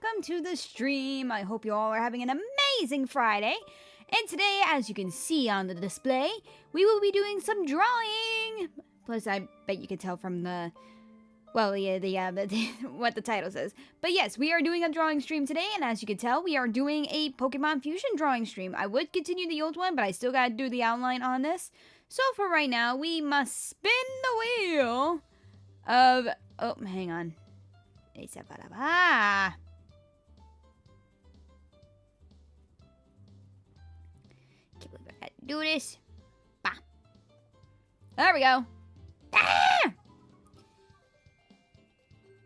welcome to the stream. I hope you all are having an amazing Friday. And today, as you can see on the display, we will be doing some drawing. Plus, I bet you can tell from the, well, yeah, what the title says. But yes, we are doing a drawing stream today, and as you can tell, we are doing a Pokemon Fusion drawing stream. I would continue the old one, but I still gotta do the outline on this. So for right now, we must spin the wheel of, oh, hang on. Can't believe I gotta do this. Bah. There we go. Ah!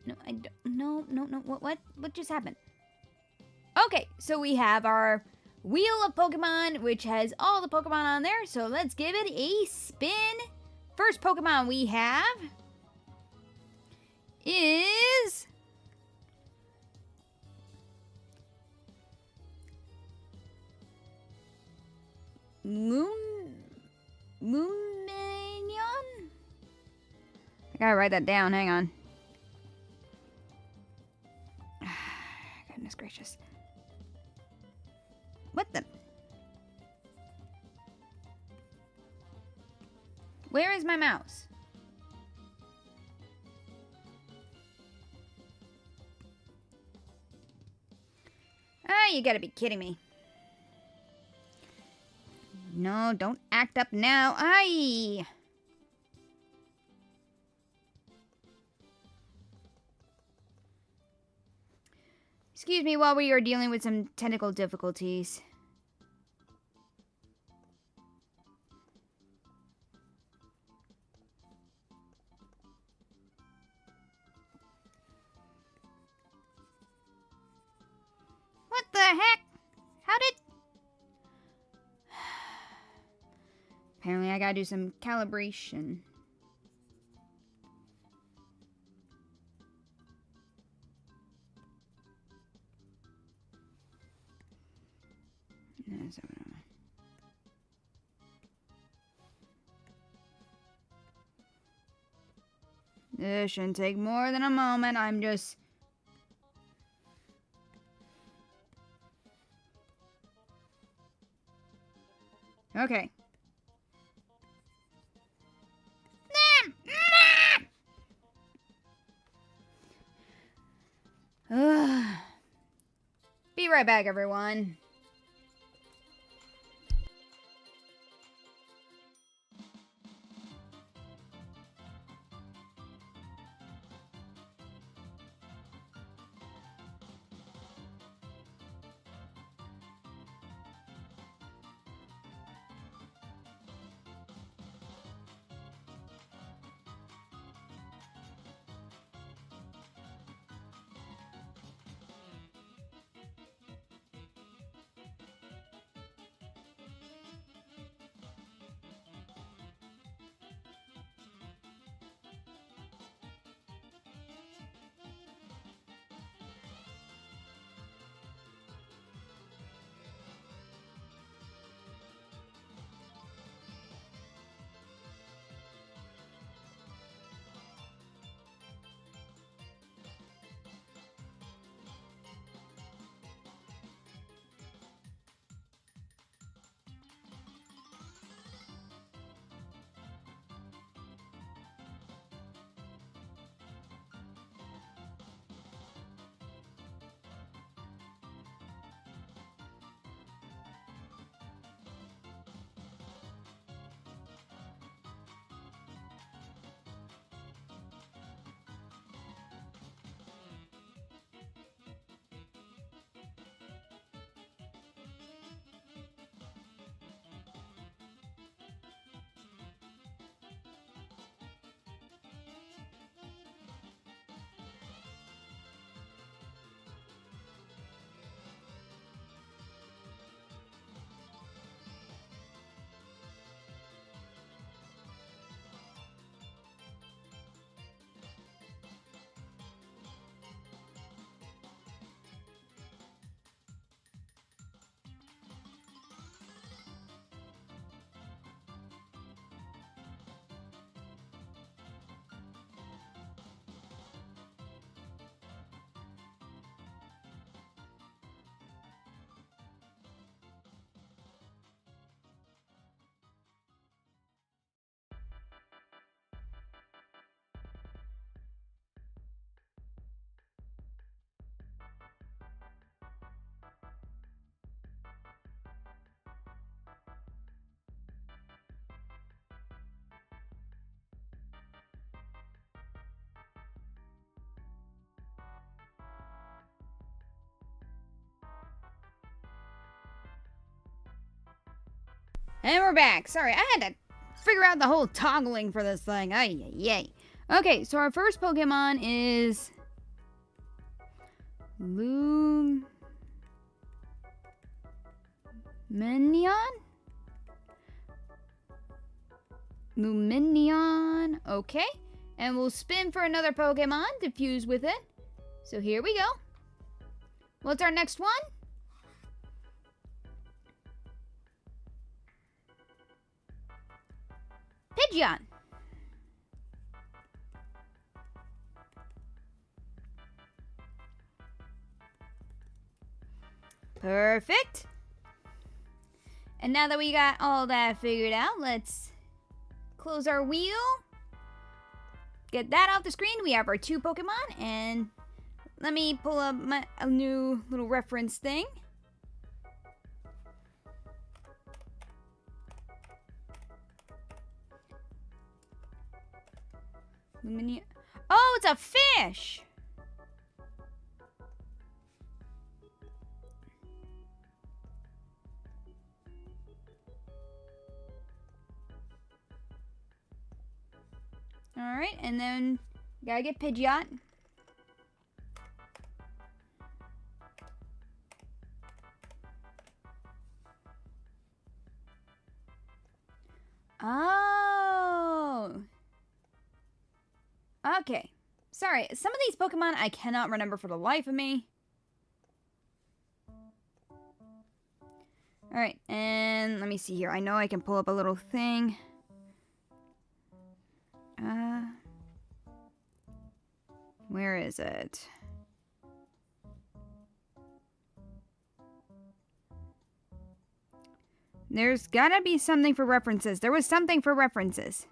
No, I don't. No. What just happened? Okay, so we have our wheel of Pokemon, which has all the Pokemon on there. So let's give it a spin. First Pokemon we have is Moominion? I gotta write that down, hang on. Goodness gracious. What the? Where is my mouse? Ah, you gotta be kidding me. No, don't act up now. Aye. Excuse me while we are dealing with some technical difficulties. What the heck? How did... Apparently I gotta do some calibration. This shouldn't take more than a moment. I'm just... Okay. Be right back, everyone. And we're back. Sorry, I had to figure out the whole toggling for this thing. Ay, yay. Okay, so our first Pokemon is Luminion? Luminion. Okay. And we'll spin for another Pokemon to fuse with it. So here we go. What's our next one? Pidgeon. Perfect. And now that we got all that figured out, let's close our wheel. Get that off the screen. We have our 2 Pokemon, and let me pull up a new little reference thing. Oh, it's a fish! Alright, and then gotta get Pidgeot. Oh! Okay. Sorry, some of these Pokemon I cannot remember for the life of me. Alright, and let me see here. I know I can pull up a little thing. Where is it? There's gotta be something for references. There was something for references.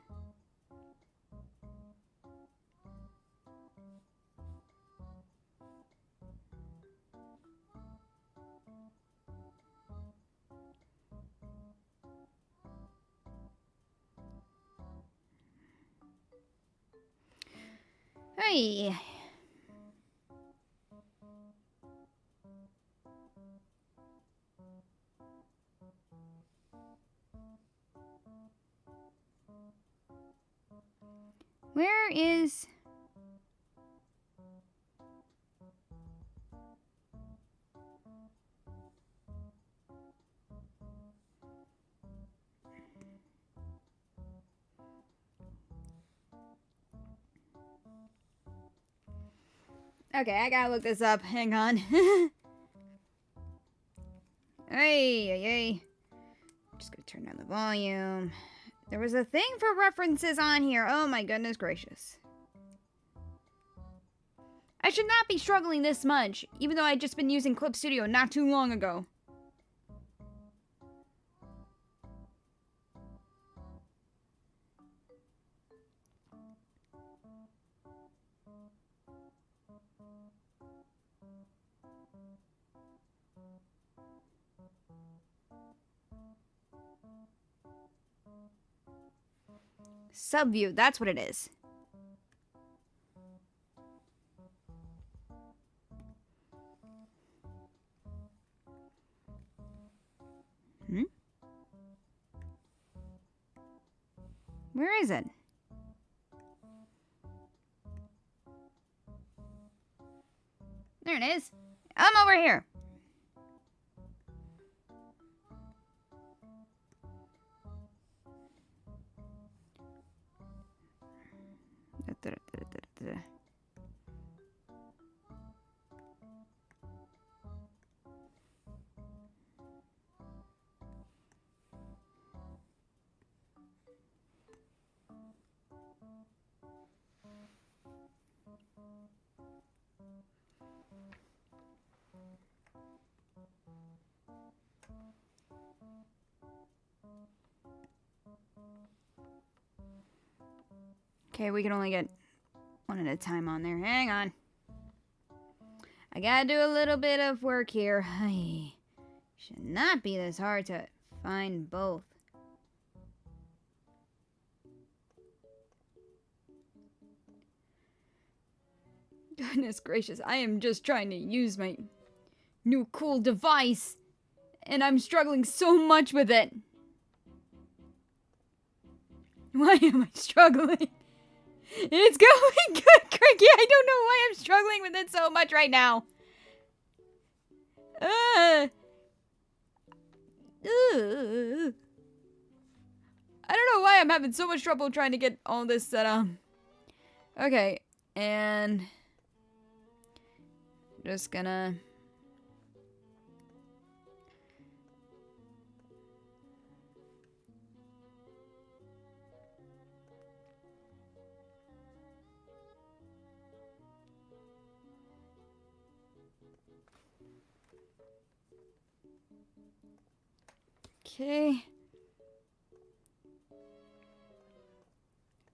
Hey. Where is... Okay, I gotta look this up. Hang on. Hey. Just gonna turn down the volume. There was a thing for references on here. Oh my goodness gracious. I should not be struggling this much, even though I'd just been using Clip Studio not too long ago. Subview, that's what it is. Where is it? There it is. I'm over here. Okay, we can only get one at a time on there. Hang on. I gotta do a little bit of work here. Should not be this hard to find both. Goodness gracious, I am just trying to use my new cool device, and I'm struggling so much with it. Why am I struggling? It's going good, Cricky. I don't know why I'm struggling with it so much right now. I don't know why I'm having so much trouble trying to get all this set up. Okay, and just gonna... Okay.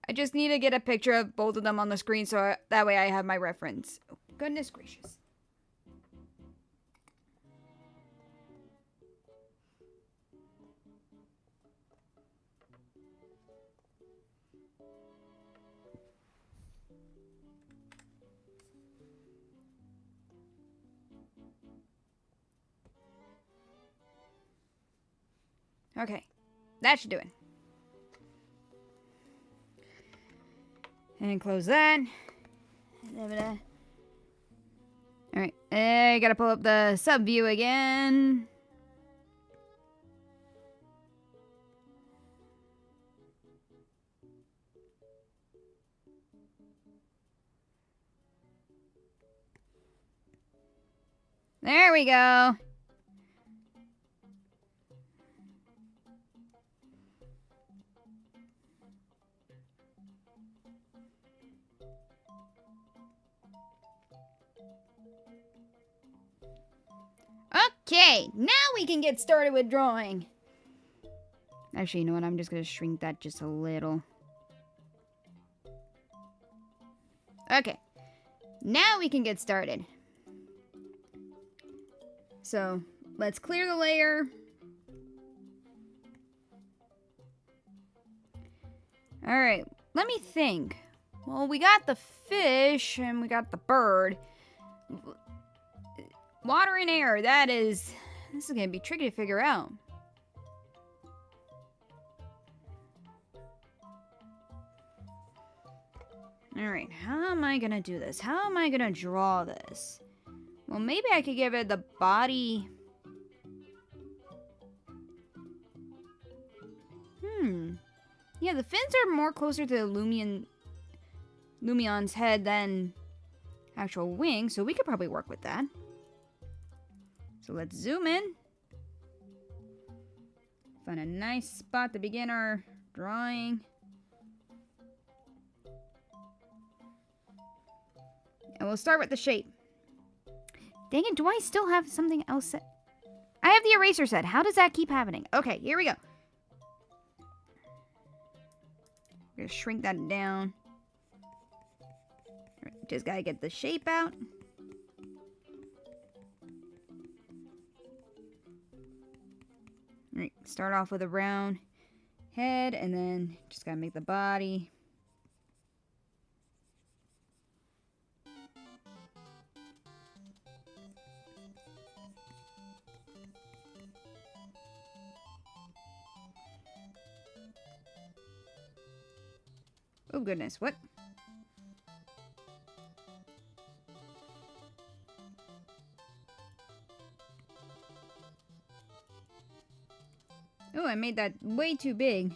I just need to get a picture of both of them on the screen so that way I have my reference. Oh, goodness gracious. Okay, that should do it. And close that. Alright, I gotta pull up the sub view again. There we go. Okay, now we can get started with drawing. Actually, you know what? I'm just going to shrink that just a little. Okay, now we can get started. So, let's clear the layer. Alright, let me think. Well, we got the fish and we got the bird. Water and air, this is gonna be tricky to figure out. Alright, how am I gonna do this? How am I gonna draw this? Well, maybe I could give it the body. Yeah, the fins are more closer to Lumion's head than actual wings, so we could probably work with that. So let's zoom in. Find a nice spot to begin our drawing. And we'll start with the shape. Dang it, do I still have something else set? I have the eraser set. How does that keep happening? Okay, here we go. We're gonna shrink that down. Just gotta get the shape out. Alright, start off with a round head and then just gotta make the body. Oh goodness, what? Oh, I made that way too big.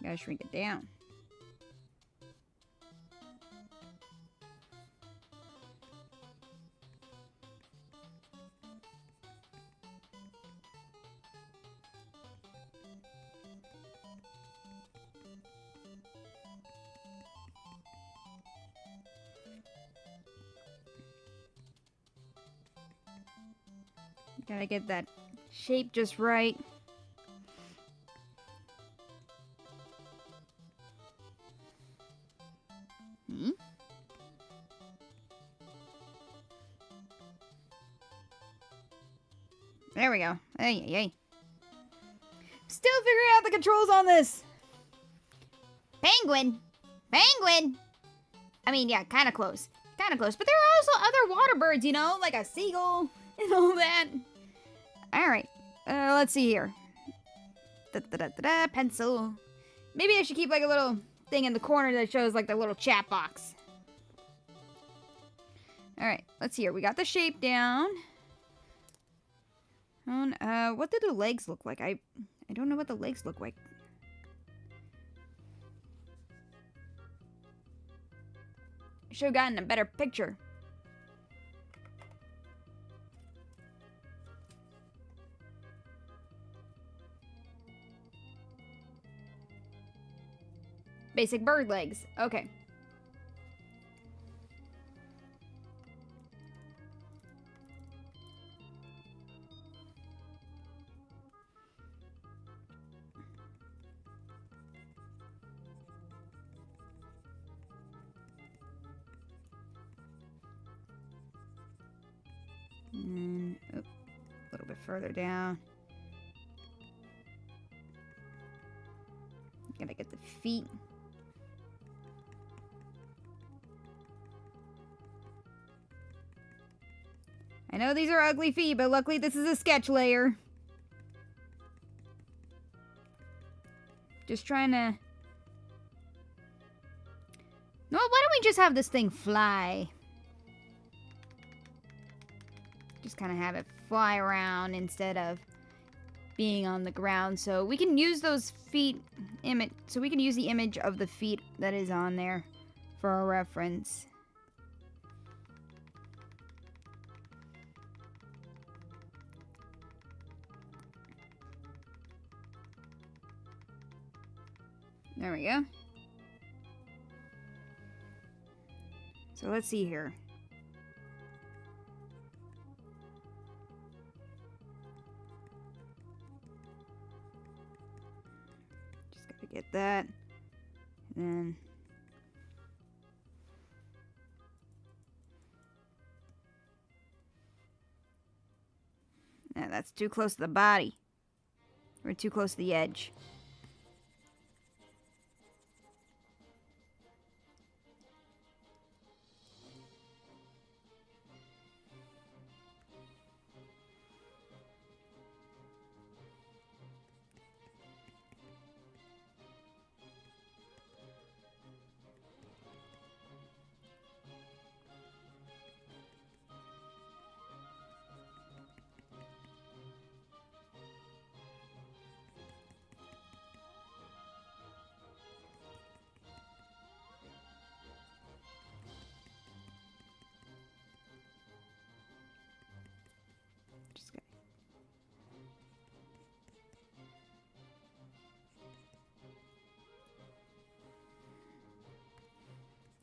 Gotta shrink it down. Gotta get that shape just right. There we go. Hey. Still figuring out the controls on this. Penguin. I mean, yeah, kind of close. But there are also other water birds, you know, like a seagull and all that. Alright, let's see here. Pencil. Maybe I should keep like a little thing in the corner that shows like the little chat box. Alright, let's see here. We got the shape down. What do the legs look like? I don't know what the legs look like. Should have gotten a better picture. Basic bird legs. Okay. And a little bit further down. Gotta get the feet. I know these are ugly feet, but luckily this is a sketch layer. Just trying to... No, why don't we just have this thing fly? Just kind of have it fly around instead of being on the ground. So we can use those feet image. So we can use the image of the feet that is on there for a reference. There we go. So let's see here. Just gotta get that. And then... No, that's too close to the body. We're too close to the edge.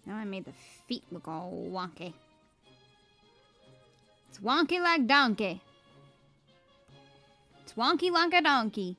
Now I made the feet look all wonky. It's wonky like donkey. It's wonky like a donkey.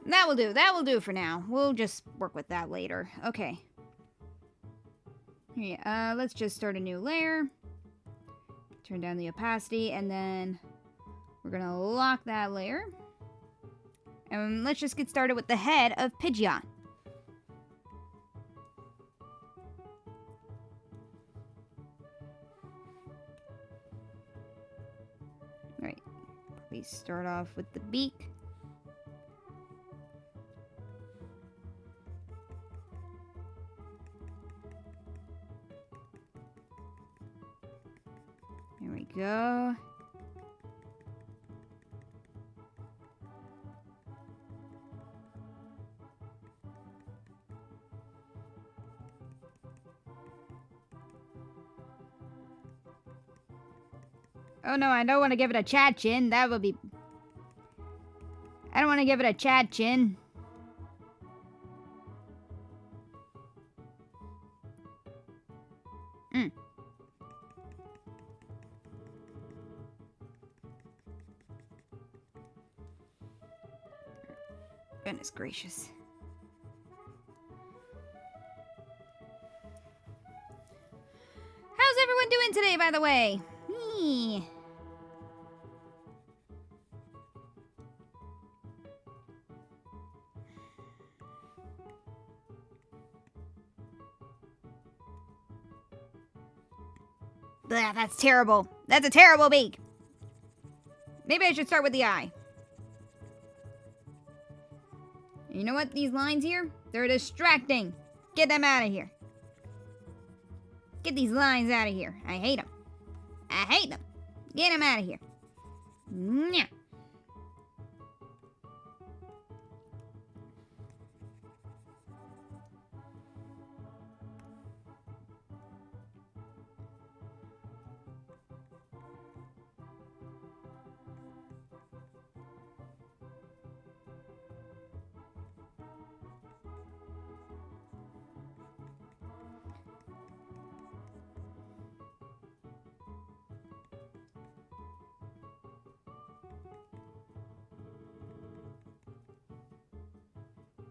That will do. That will do for now. We'll just work with that later. Okay. Yeah, let's just start a new layer. Turn down the opacity, and then we're gonna lock that layer. And let's just get started with the head of Pidgeot. Alright. We start off with the beak. There we go. Oh no, I don't want to give it a chat chin. That would be... I don't want to give it a chat chin. Goodness gracious. How's everyone doing today, by the way? Blah, that's terrible. That's a terrible beak. Maybe I should start with the eye. You know what? These lines here, they're distracting. Get them out of here. Get these lines out of here. I hate them. I hate them. Get them out of here. Nyah.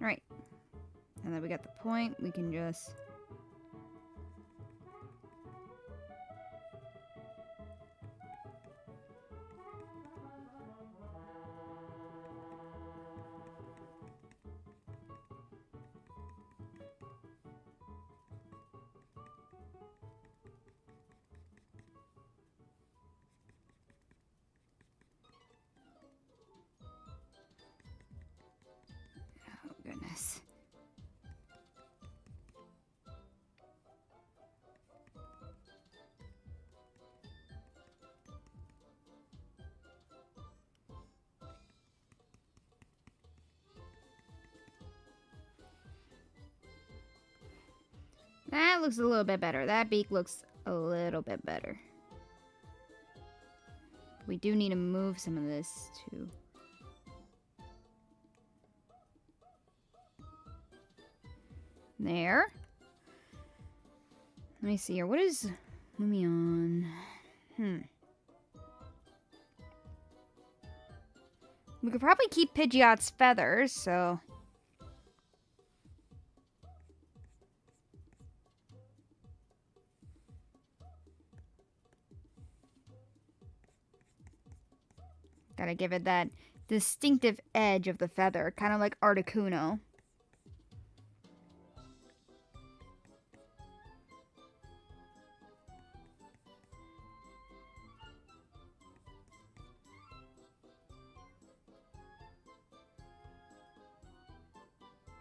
Right. Now that we got the point, we can just... Oh, goodness. That looks a little bit better. That beak looks a little bit better. We do need to move some of this too. There. Let me see here. What is Lumion? We could probably keep Pidgeot's feathers, so... Gotta give it that distinctive edge of the feather, kind of like Articuno.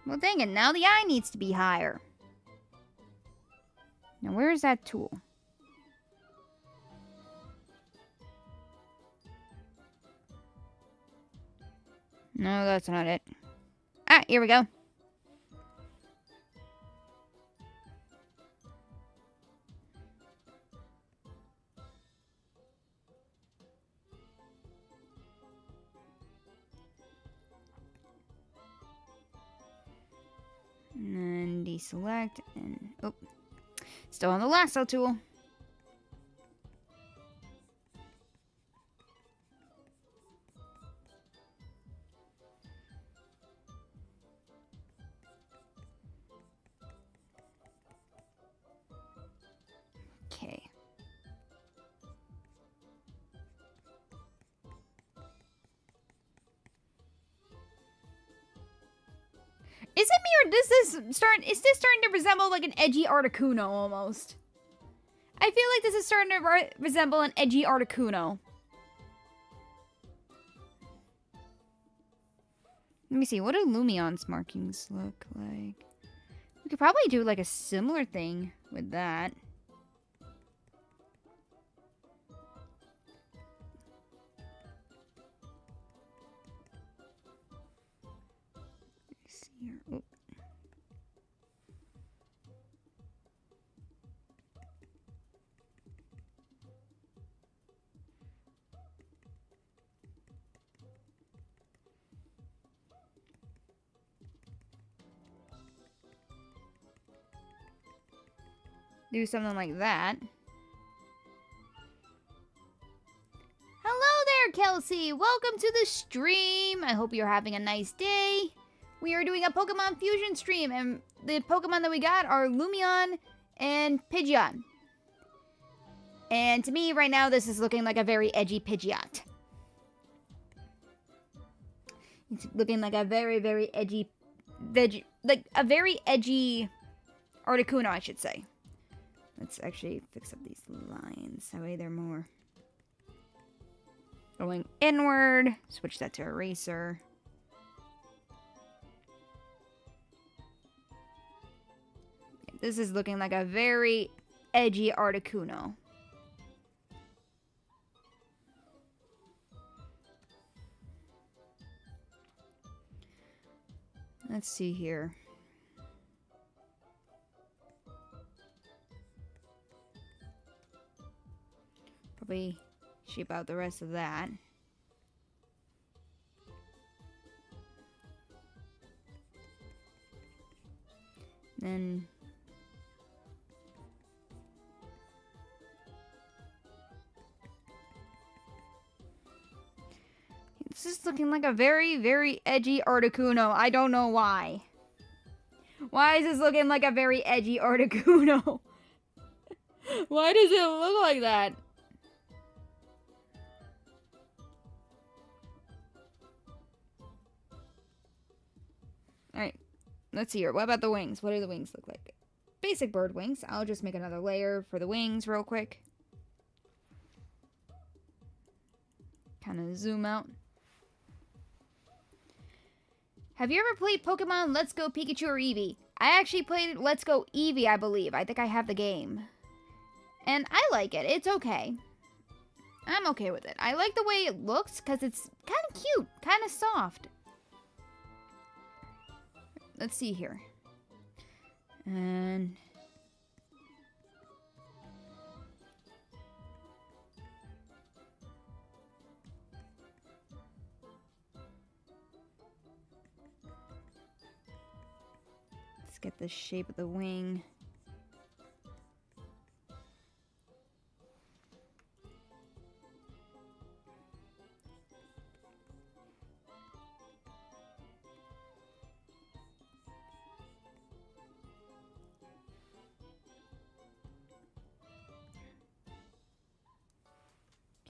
Well, dang it, now the eye needs to be higher. Now, where is that tool? No, that's not it. Ah, here we go. And then deselect and... Oh. Still on the lasso tool. Okay. Is it me or is this starting to resemble like an edgy Articuno almost? I feel like this is starting to resemble an edgy Articuno. Let me see, what do Lumion's markings look like? We could probably do like a similar thing with that. Let's see here. Oh. Do something like that. Hello there, Kelsey. Welcome to the stream. I hope you're having a nice day. We are doing a Pokemon Fusion stream, and the Pokemon that we got are Lumion and Pidgeot. And to me, right now, this is looking like a very edgy Pidgeot. It's looking like a very, very edgy... like, a very edgy Articuno, I should say. Let's actually fix up these lines. That way they're more going inward. Switch that to eraser. This is looking like a very edgy Articuno. Let's see here. Probably shape out the rest of that. Then this is looking like a very, very edgy Articuno. I don't know why. Why is this looking like a very edgy Articuno? Why does it look like that? Alright, let's see here. What about the wings? What do the wings look like? Basic bird wings. I'll just make another layer for the wings real quick. Kind of zoom out. Have you ever played Pokemon Let's Go Pikachu or Eevee? I actually played Let's Go Eevee, I believe. I think I have the game. And I like it. It's okay. I'm okay with it. I like the way it looks because it's kind of cute. Kind of soft. Let's see here. And let's get the shape of the wing.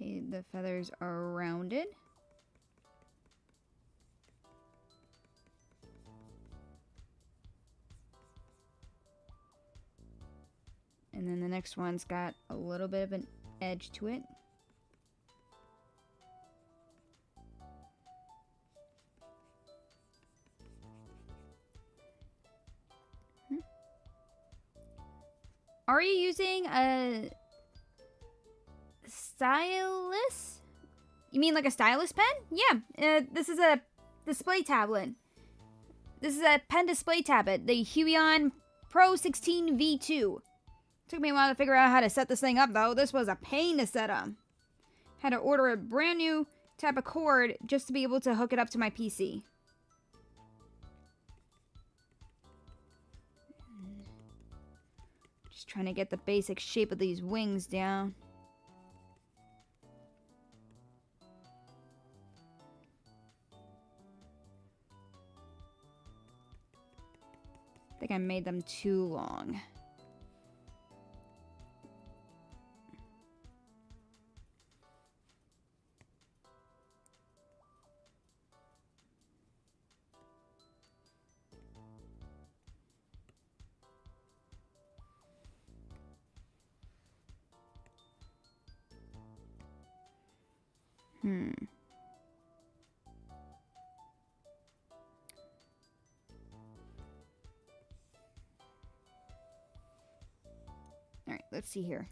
Okay, the feathers are rounded. And then the next one's got a little bit of an edge to it. Are you using a stylus? You mean like a stylus pen? Yeah, this is a display tablet. This is a pen display tablet, the Huion Pro 16 V2. Took me a while to figure out how to set this thing up, though. This was a pain to set up. Had to order a brand new type of cord just to be able to hook it up to my PC. Just trying to get the basic shape of these wings down. I think I made them too long. Alright, let's see here.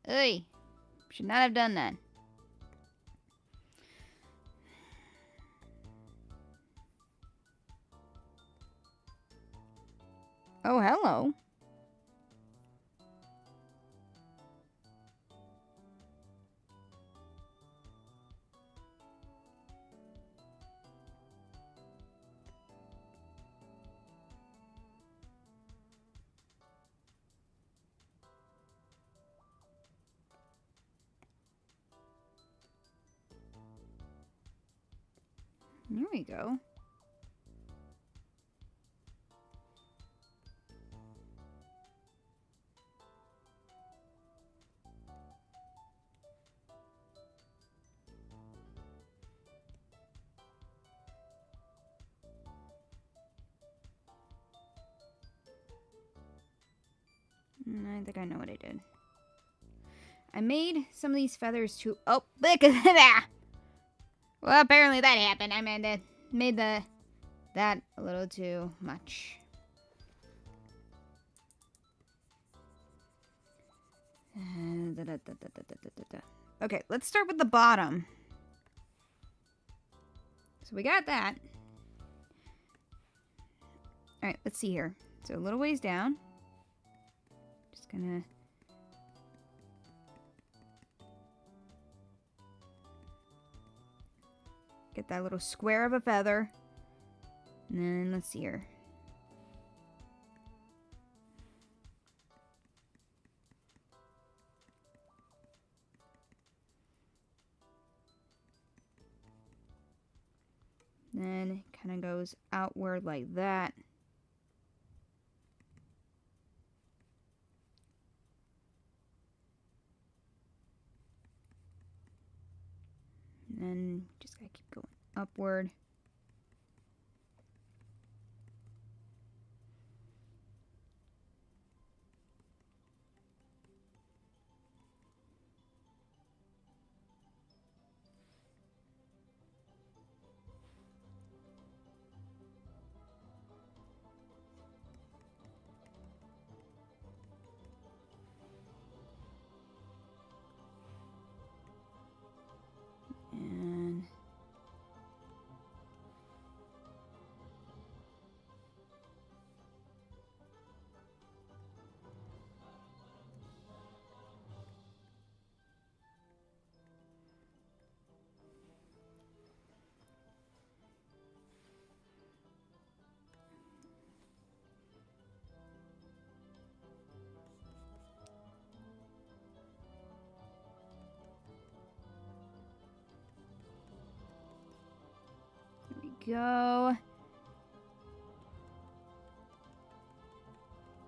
Hey, should not have done that. Oh, hello. There we go. I think I know what I did. I made some of these feathers too. Oh, look at that! Well, apparently that happened. I made that a little too much. Okay, let's start with the bottom. So we got that. Alright, let's see here. So a little ways down. Just gonna... get that little square of a feather. And then let's see here. Then it kind of goes outward like that. And then just gotta keep going upward. And there we go.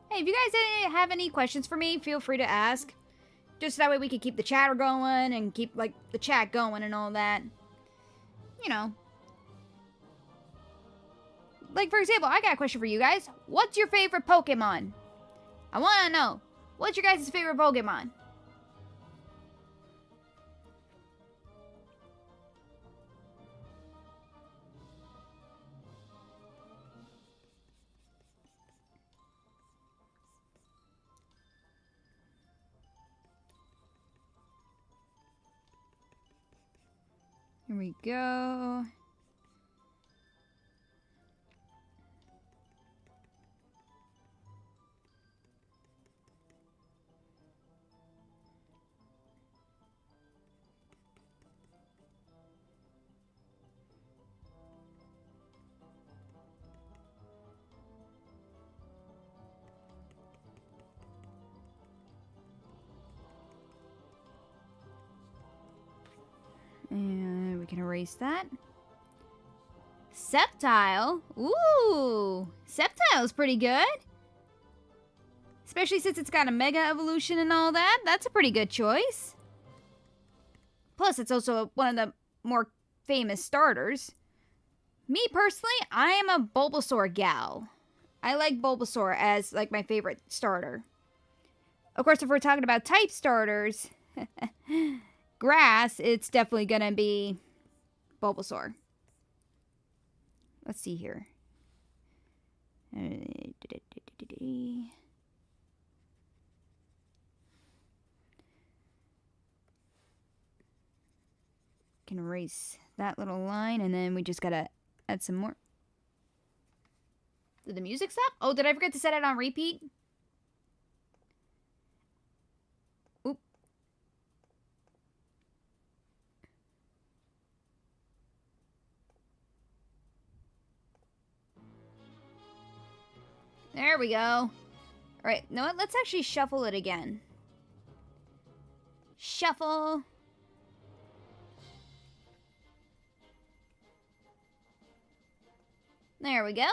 Hey, if you guys have any questions for me, feel free to ask. Just that way we can keep the chatter going and keep, like, the chat going and all that. You know. Like, for example, I got a question for you guys. What's your favorite Pokemon? I want to know. What's your guys' favorite Pokemon? Here we go. And we can erase that. Sceptile? Ooh! Sceptile's pretty good. Especially since it's got a Mega Evolution and all that. That's a pretty good choice. Plus, it's also one of the more famous starters. Me, personally, I am a Bulbasaur gal. I like Bulbasaur as, like, my favorite starter. Of course, if we're talking about type starters... grass, it's definitely gonna be Bulbasaur. Let's see here. Can erase that little line, and then we just gotta add some more. Did the music stop? Oh, did I forget to set it on repeat? There we go. Alright, you know what? Let's actually shuffle it again. Shuffle. There we go.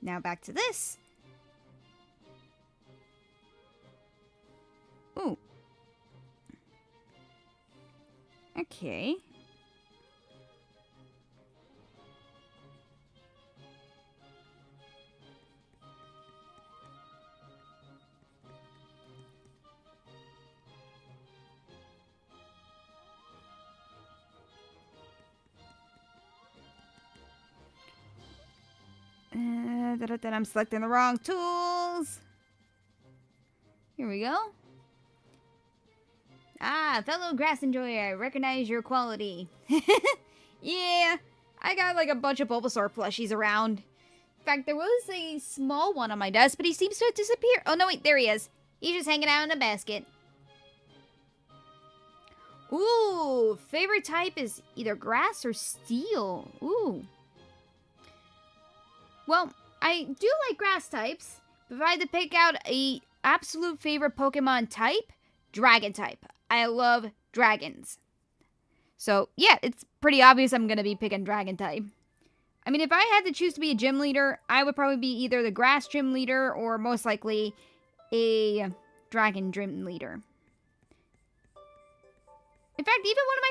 Now back to this. Ooh. Okay. I'm selecting the wrong tools. Here we go. Ah, fellow grass enjoyer, I recognize your quality. Yeah, I got like a bunch of Bulbasaur plushies around. In fact, there was a small one on my desk, but he seems to have disappeared. Oh, no, wait, there he is. He's just hanging out in a basket. Ooh, favorite type is either grass or steel. Ooh. Well, I do like grass types. But if I had to pick out a absolute favorite Pokemon type, dragon type. I love dragons. So, yeah, it's pretty obvious I'm going to be picking dragon type. I mean, if I had to choose to be a gym leader, I would probably be either the grass gym leader or most likely a dragon gym leader. In fact, even one of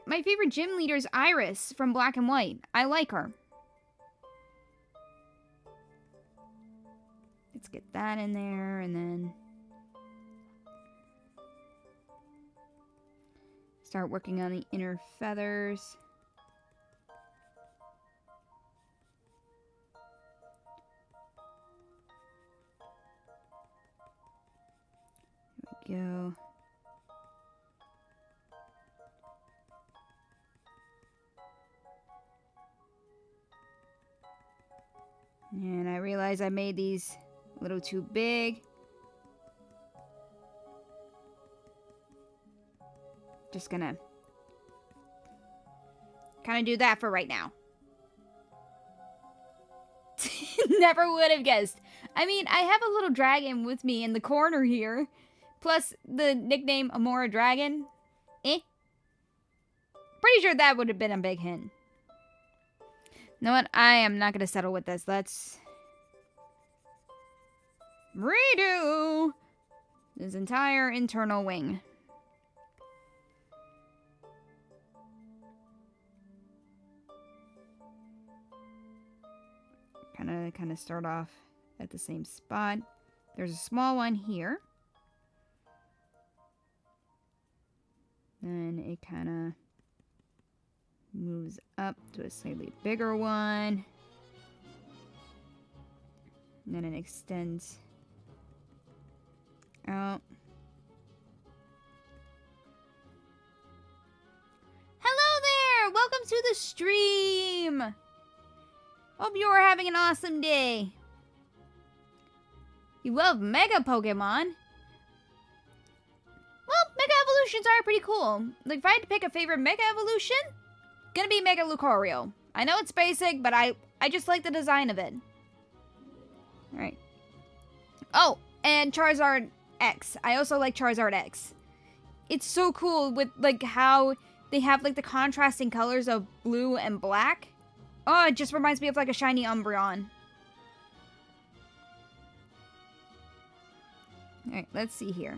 my favorite gym leaders, Iris from Black and White. I like her. Let's get that in there and then start working on the inner feathers. There we go. And I realize I made these a little too big. Just gonna kind of do that for right now. Never would have guessed. I mean, I have a little dragon with me in the corner here. Plus the nickname Amora Dragon. Pretty sure that would have been a big hint. You know what? I am not going to settle with this. Let's redo this entire internal wing. Kind of start off at the same spot. There's a small one here. Then it kind of moves up to a slightly bigger one. And then it extends out. Hello there! Welcome to the stream! Hope you are having an awesome day. You love Mega Pokemon? Well, Mega Evolutions are pretty cool. Like, if I had to pick a favorite Mega Evolution, gonna be Mega Lucario. I know it's basic, but I just like the design of it. Alright. Oh, and Charizard X. I also like Charizard X. It's so cool with, like, how they have, like, the contrasting colors of blue and black. Oh, it just reminds me of, like, a shiny Umbreon. Alright, let's see here.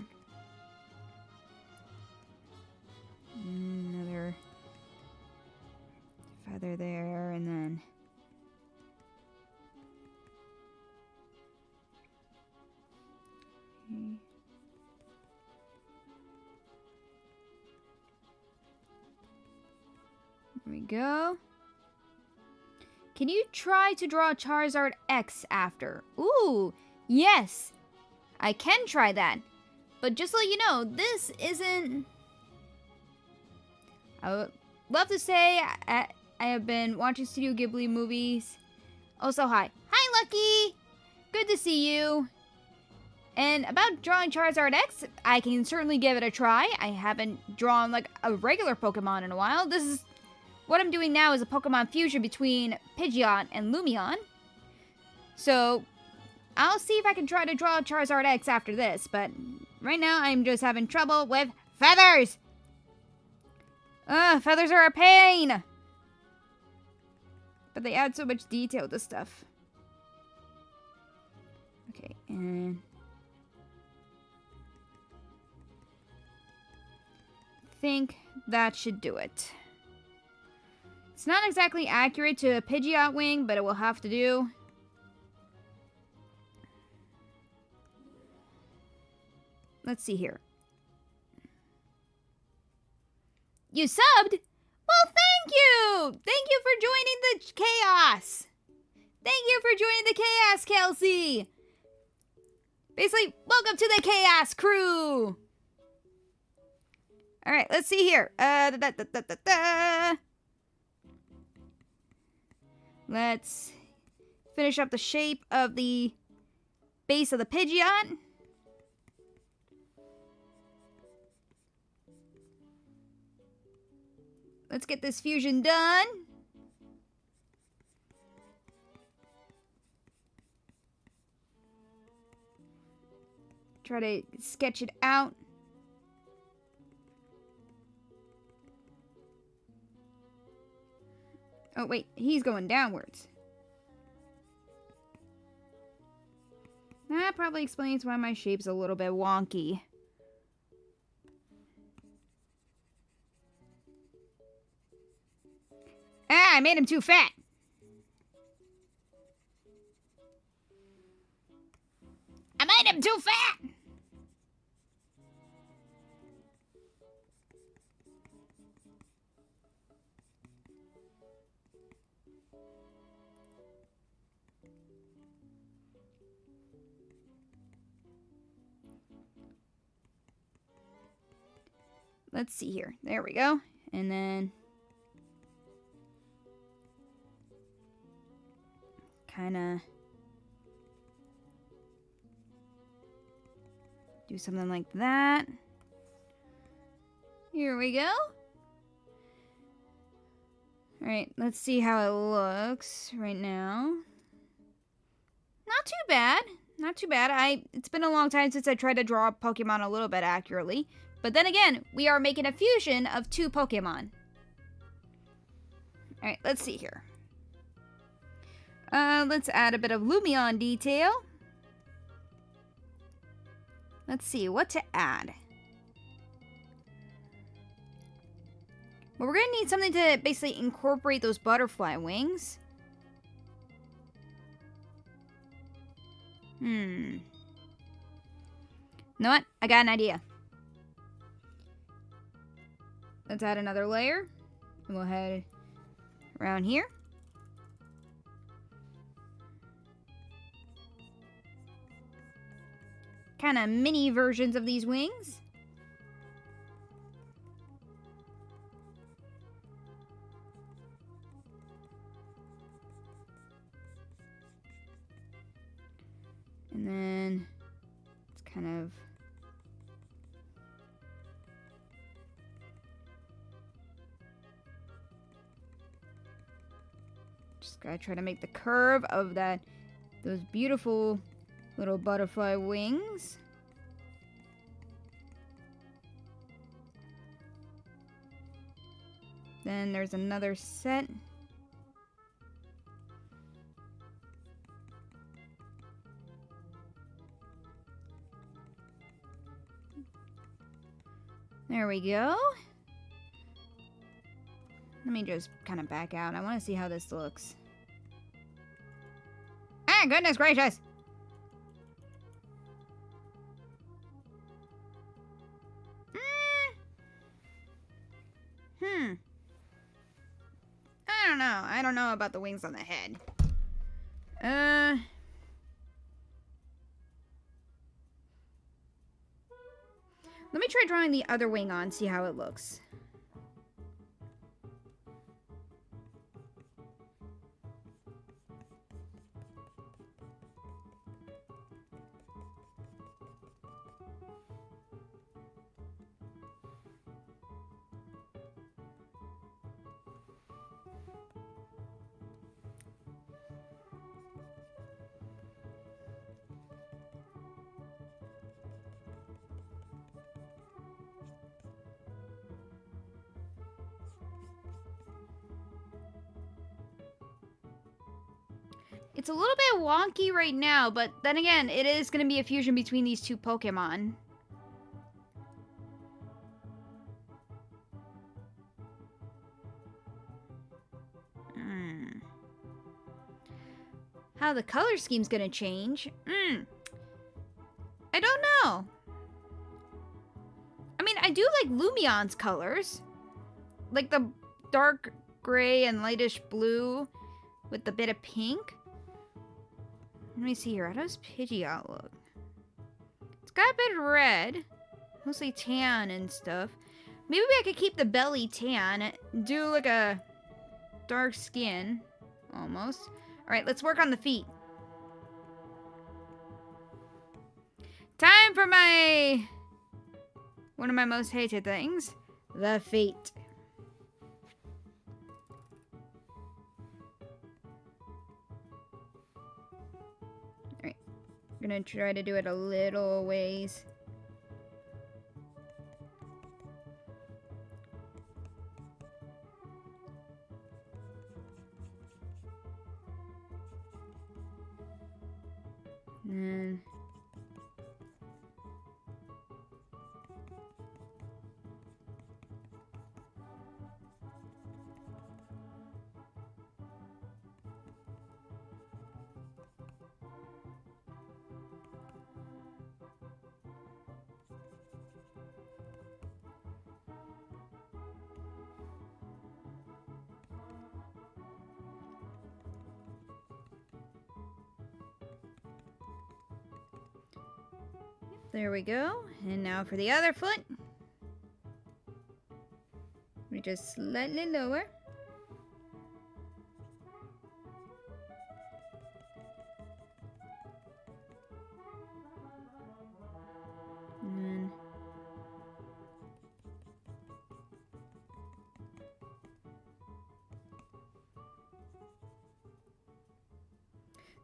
Another feather there, and then there we go. Can you try to draw Charizard X after? Ooh, yes. I can try that. But just to let you know, this isn't... I would love to say I have been watching Studio Ghibli movies. Also, hi. Hi, Lucky! Good to see you. And about drawing Charizard X, I can certainly give it a try. I haven't drawn, like, a regular Pokemon in a while. This is... What I'm doing now is a Pokemon fusion between Pidgeot and Lumion. So, I'll see if I can try to draw Charizard X after this, but right now I'm just having trouble with feathers! Feathers are a pain! But they add so much detail to stuff. Okay, and... I think that should do it. It's not exactly accurate to a Pidgeot wing, but it will have to do. Let's see here. You subbed? Well, thank you! Thank you for joining the chaos! Thank you for joining the Chaos, Kelsey. Basically, welcome to the Chaos crew. All right, let's see here. Let's finish up the shape of the base of the Pidgeot. Let's get this fusion done. Try to sketch it out. Oh, wait, he's going downwards. That probably explains why my shape's a little bit wonky. Ah, I made him too fat. I made him too fat. Let's see here. There we go. And then kind of do something like that. Here we go. All right, let's see how it looks right now. Not too bad. Not too bad. It's been a long time since I tried to draw Pokemon a little bit accurately. But then again, we are making a fusion of 2 Pokemon. Alright, let's see here. Let's add a bit of Lumion detail. Let's see what to add. Well, we're going to need something to basically incorporate those butterfly wings. You know what? I got an idea. Let's add another layer. And we'll head around here. Kind of mini versions of these wings. And then it's kind of just gotta try to make the curve of those beautiful little butterfly wings. Then there's another set. There we go. Let me just kind of back out. I want to see how this looks. Ah, goodness gracious! I don't know. I don't know about the wings on the head. Let me try drawing the other wing on, see how it looks. It's a little bit wonky right now, but then again, it is going to be a fusion between these 2 Pokemon. How the color scheme's going to change? I don't know. I mean, I do like Lumion's colors. Like the dark gray and lightish blue with a bit of pink. Let me see here. How does Pidgeot look? It's got a bit of red. Mostly tan and stuff. Maybe I could keep the belly tan. Do like a dark skin. Almost. Alright, let's work on the feet. Time for my... one of my most hated things. The feet. Alright. I'm gonna try to do it a little ways. And there we go. And now for the other foot. We just slightly lower. And then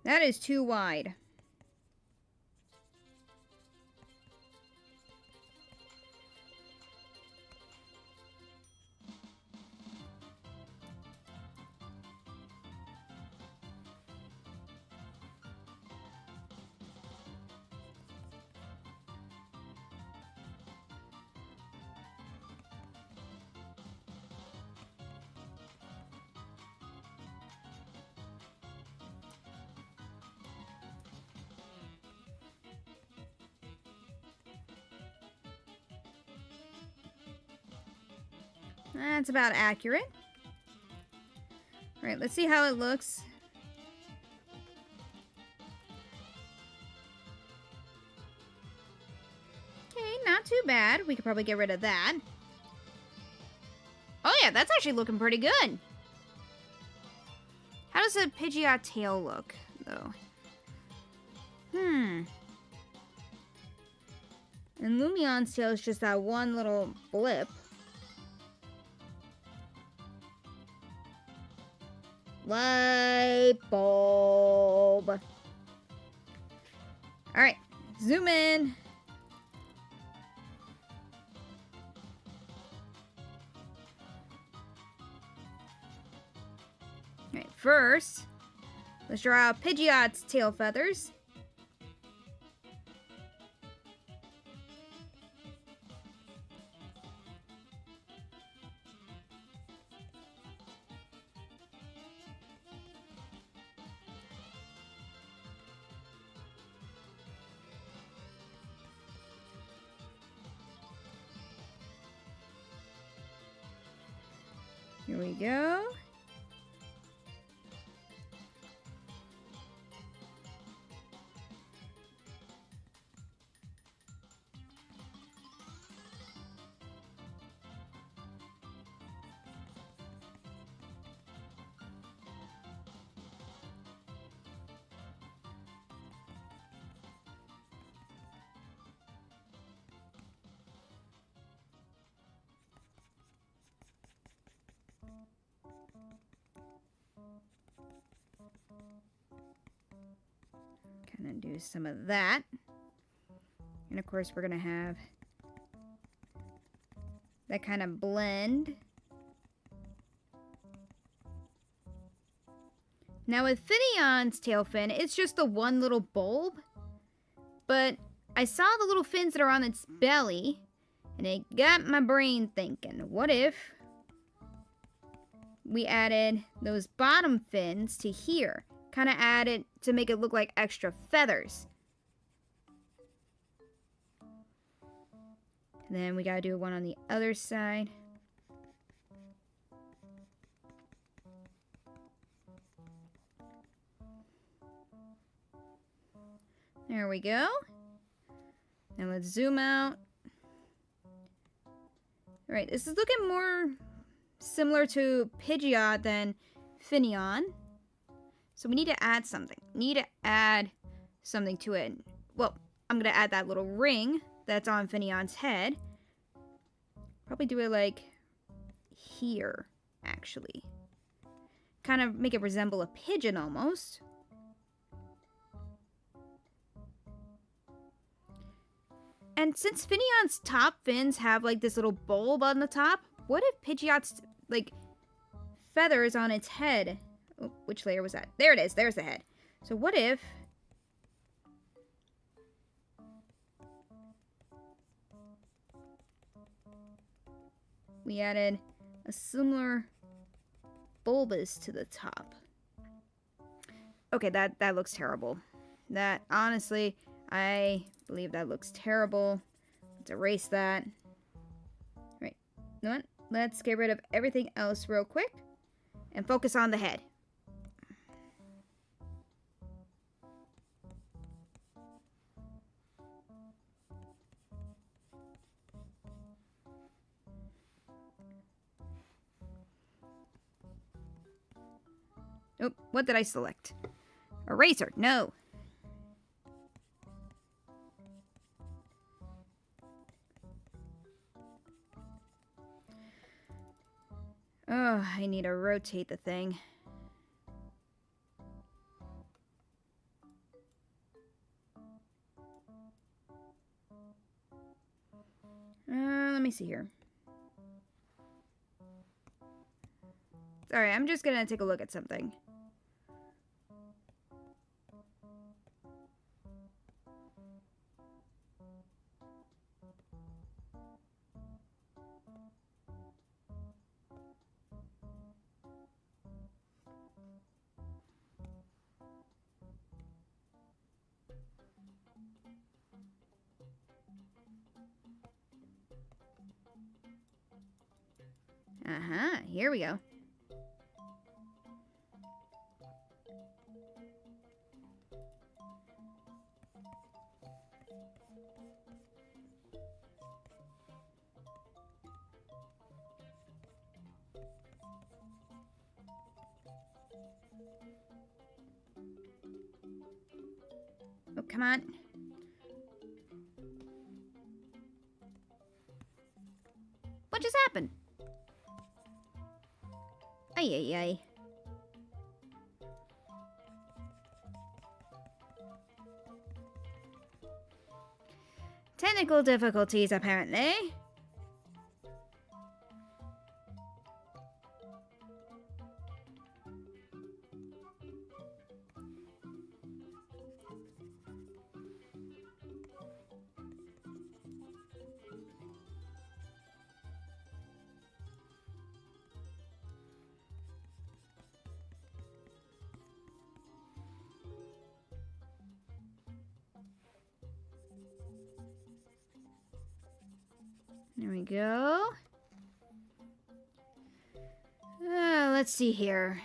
that is too wide. That's about accurate. Alright, let's see how it looks. Okay, not too bad. We could probably get rid of that. Oh yeah, that's actually looking pretty good. How does a Pidgeot tail look, though? And Lumineon's tail is just that one little blip. Light bulb. Alright, zoom in. Alright, first, let's draw out Pidgeot's tail feathers. Here we go. Kind of do some of that. And of course we're going to have that kind of blend. Now with Finneon's tail fin, it's just the one little bulb. But I saw the little fins that are on its belly, and it got my brain thinking, what if we added those bottom fins to here? Kind of add it to make it look like extra feathers. And then we gotta do one on the other side. There we go. Now let's zoom out. Alright, this is looking more similar to Pidgeot than Finneon. So we need to add something. Need to add something to it. Well, I'm going to add that little ring that's on Finneon's head. Probably do it like here, actually. Kind of make it resemble a pigeon almost. And since Finneon's top fins have like this little bulb on the top, what if Pidgeot's like feathers on its head? Oh, which layer was that? There it is. There's the head. So what if we added a similar bulbous to the top? Okay, that looks terrible. That, honestly, I believe that looks terrible. Let's erase that. Right. You know what? Let's get rid of everything else real quick and focus on the head. Oh, what did I select? Eraser. No. Oh, I need to rotate the thing. Let me see here. Sorry, I'm just gonna take a look at something. Here we go. Oh, come on. What just happened? Ay, ay, ay. Technical difficulties, apparently. There we go. Let's see here.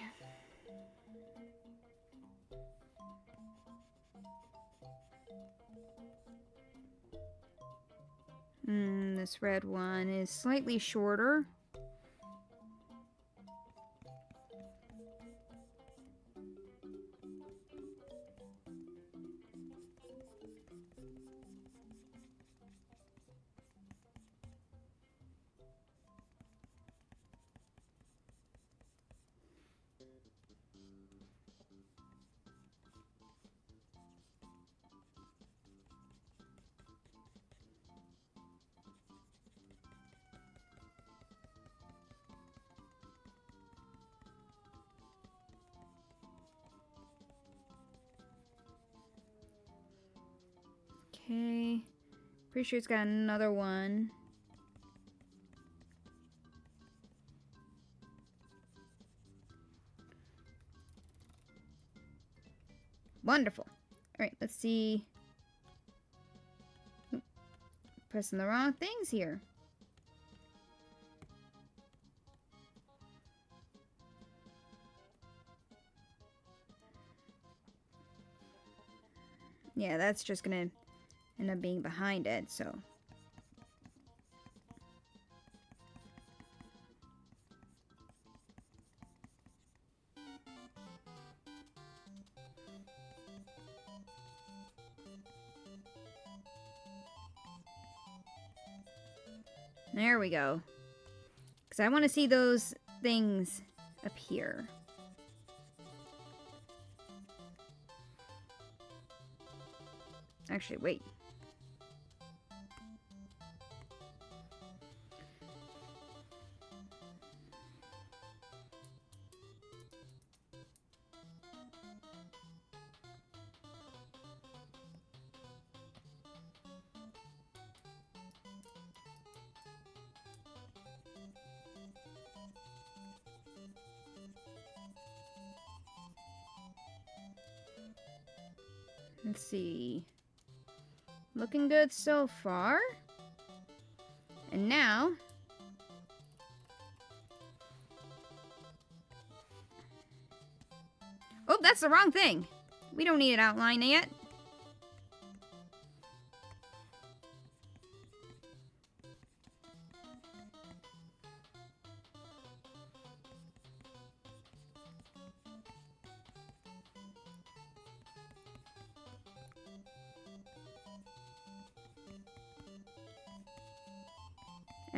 This red one is slightly shorter. Okay. Pretty sure it's got another one. Wonderful. Alright, let's see. Oop, pressing the wrong things here. Yeah, that's just gonna end up being behind it, so. There we go. Because I want to see those things appear. Actually, wait. Let's see. Looking good so far. And now... Oh, that's the wrong thing. We don't need an outline yet.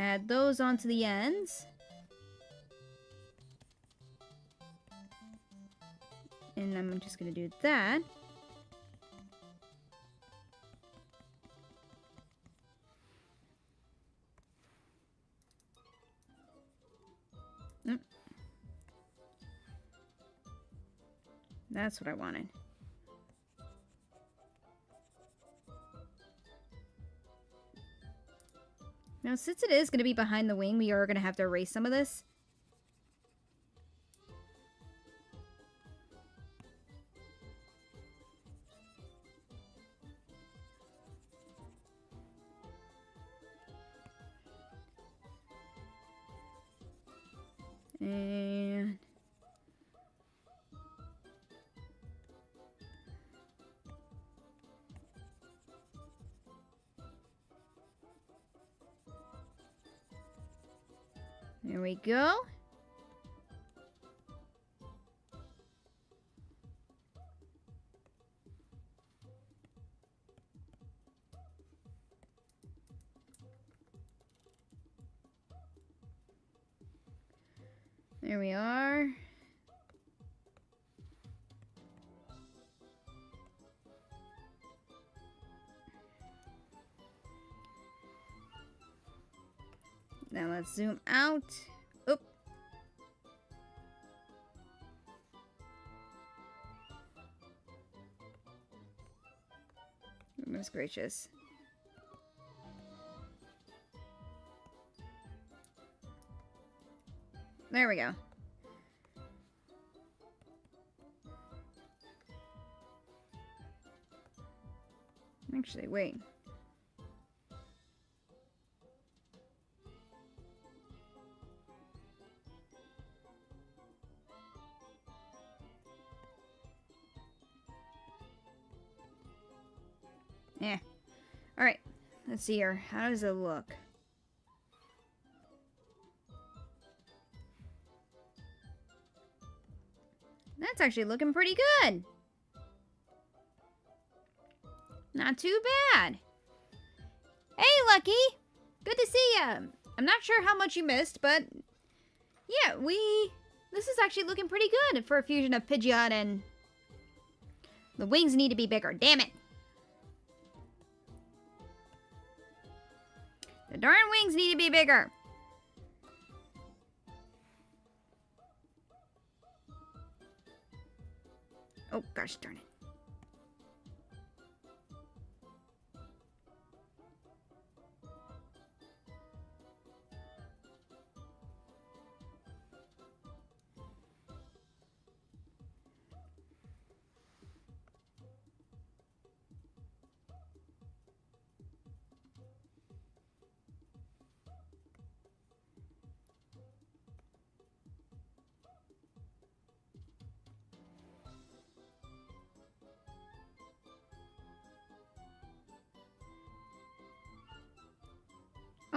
Add those onto the ends. And I'm just going to do that. That's what I wanted. Now, since it is going to be behind the wing, we are going to have to erase some of this. And... there we go. There we are. Now let's zoom out. Oop. Goodness gracious. There we go. Actually, wait. Yeah. Alright. Let's see here. How does it look? That's actually looking pretty good. Not too bad. Hey, Lucky! Good to see ya. I'm not sure how much you missed, but... yeah, this is actually looking pretty good for a fusion of Pidgeot and... the wings need to be bigger. Damn it! The darn wings need to be bigger. Oh, gosh darn it.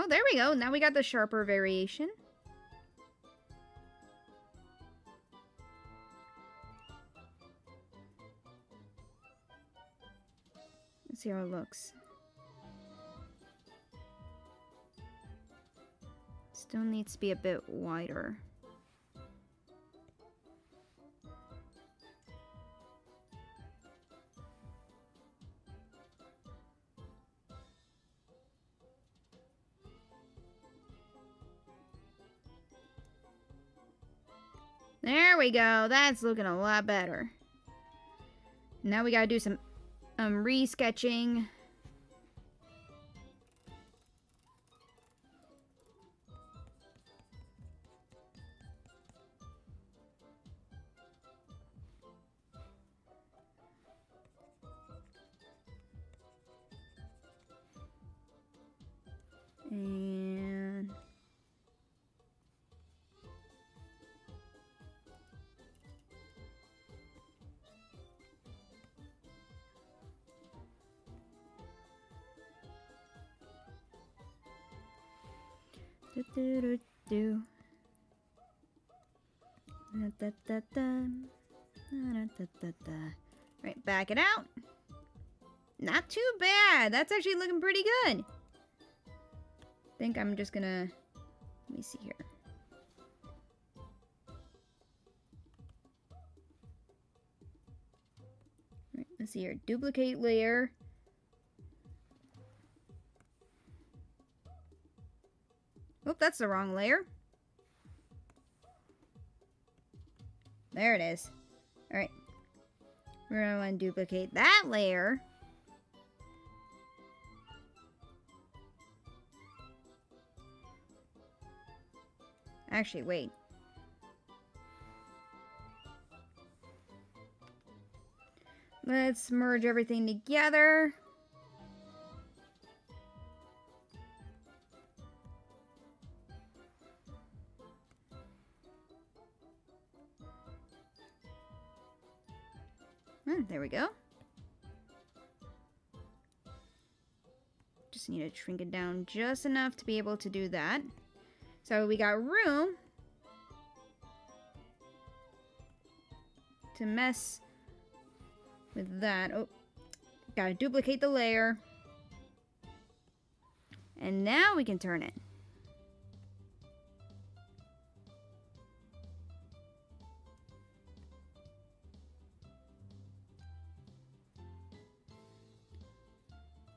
Oh, there we go. Now we got the sharper variation. Let's see how it looks. Still needs to be a bit wider. There we go. That's looking a lot better. Now we gotta do some re-sketching. And do. Right, back it out. Not too bad. That's actually looking pretty good. I think I'm just gonna, let me see here. Right, let's see here. Duplicate layer. Oop, that's the wrong layer. There it is. Alright. We're gonna want to duplicate that layer. Actually, wait. Let's merge everything together. There we go. Just need to shrink it down just enough to be able to do that. So we got room to mess with that. Oh, gotta duplicate the layer. And now we can turn it.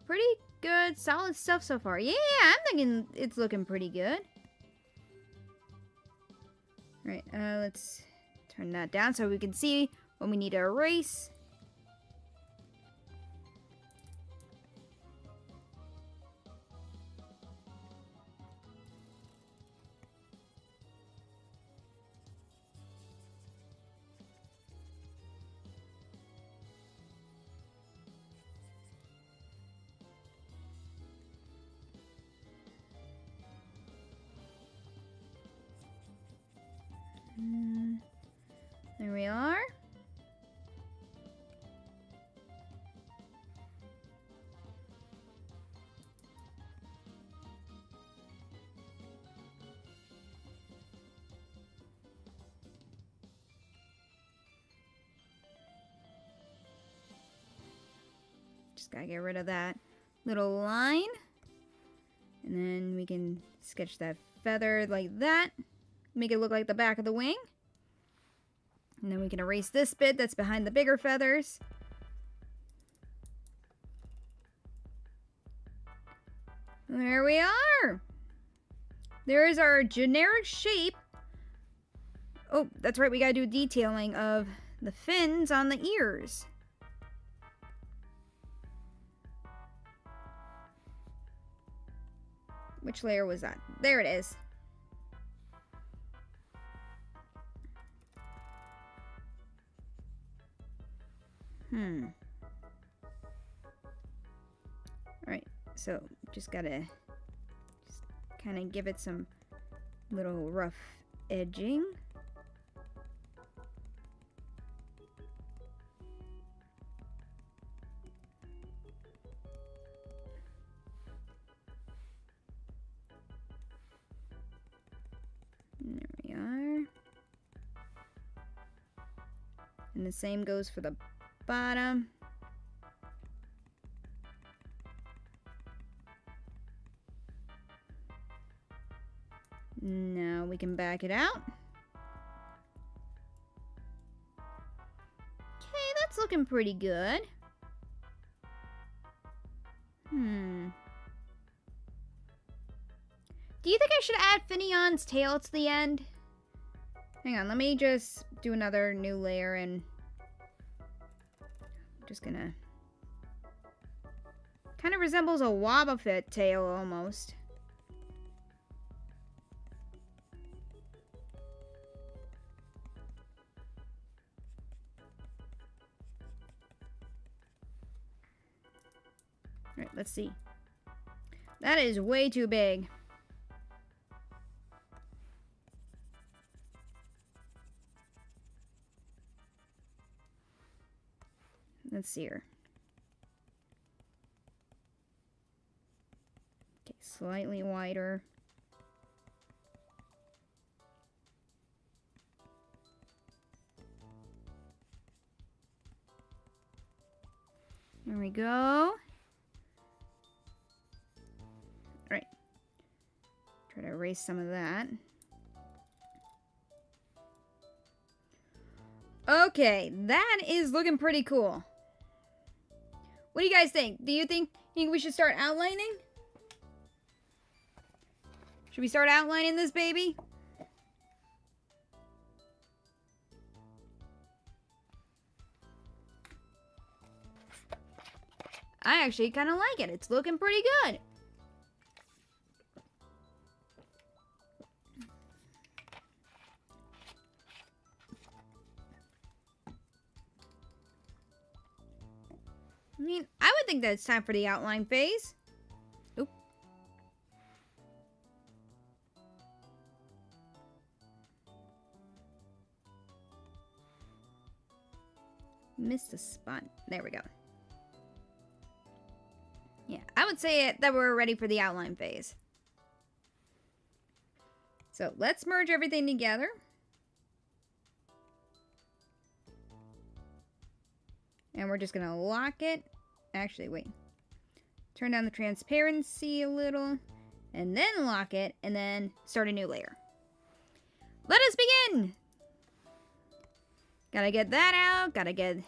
Pretty good, solid stuff so far. Yeah, I'm thinking it's looking pretty good. Right, let's turn that down so we can see when we need to erase. There we are. Just gotta get rid of that little line. And then we can sketch that feather like that. Make it look like the back of the wing. And then we can erase this bit that's behind the bigger feathers. There we are. There's our generic shape. Oh, that's right. We gotta do detailing of the fins on the ears. Which layer was that? There it is. Alright, so just gotta kind of give it some little rough edging. And the same goes for the bottom. Now we can back it out. Okay, that's looking pretty good. Do you think I should add Finneon's tail to the end? Hang on, let me just do another new layer and I'm just gonna... Kind of resembles a Wobbuffet tail almost. Alright, let's see. That is way too big. Let's see here. Okay, slightly wider. There we go. Alright. Try to erase some of that. Okay, that is looking pretty cool. What do you guys think? Do you think we should start outlining? Should we start outlining this baby? I actually kind of like it. It's looking pretty good. I mean, I would think that it's time for the outline phase. Oop. Missed a spot. There we go. Yeah, I would say that we're ready for the outline phase. So let's merge everything together. And we're just going to lock it. Actually, wait. Turn down the transparency a little. And then lock it. And then start a new layer. Let us begin! Gotta get that out. Gotta get a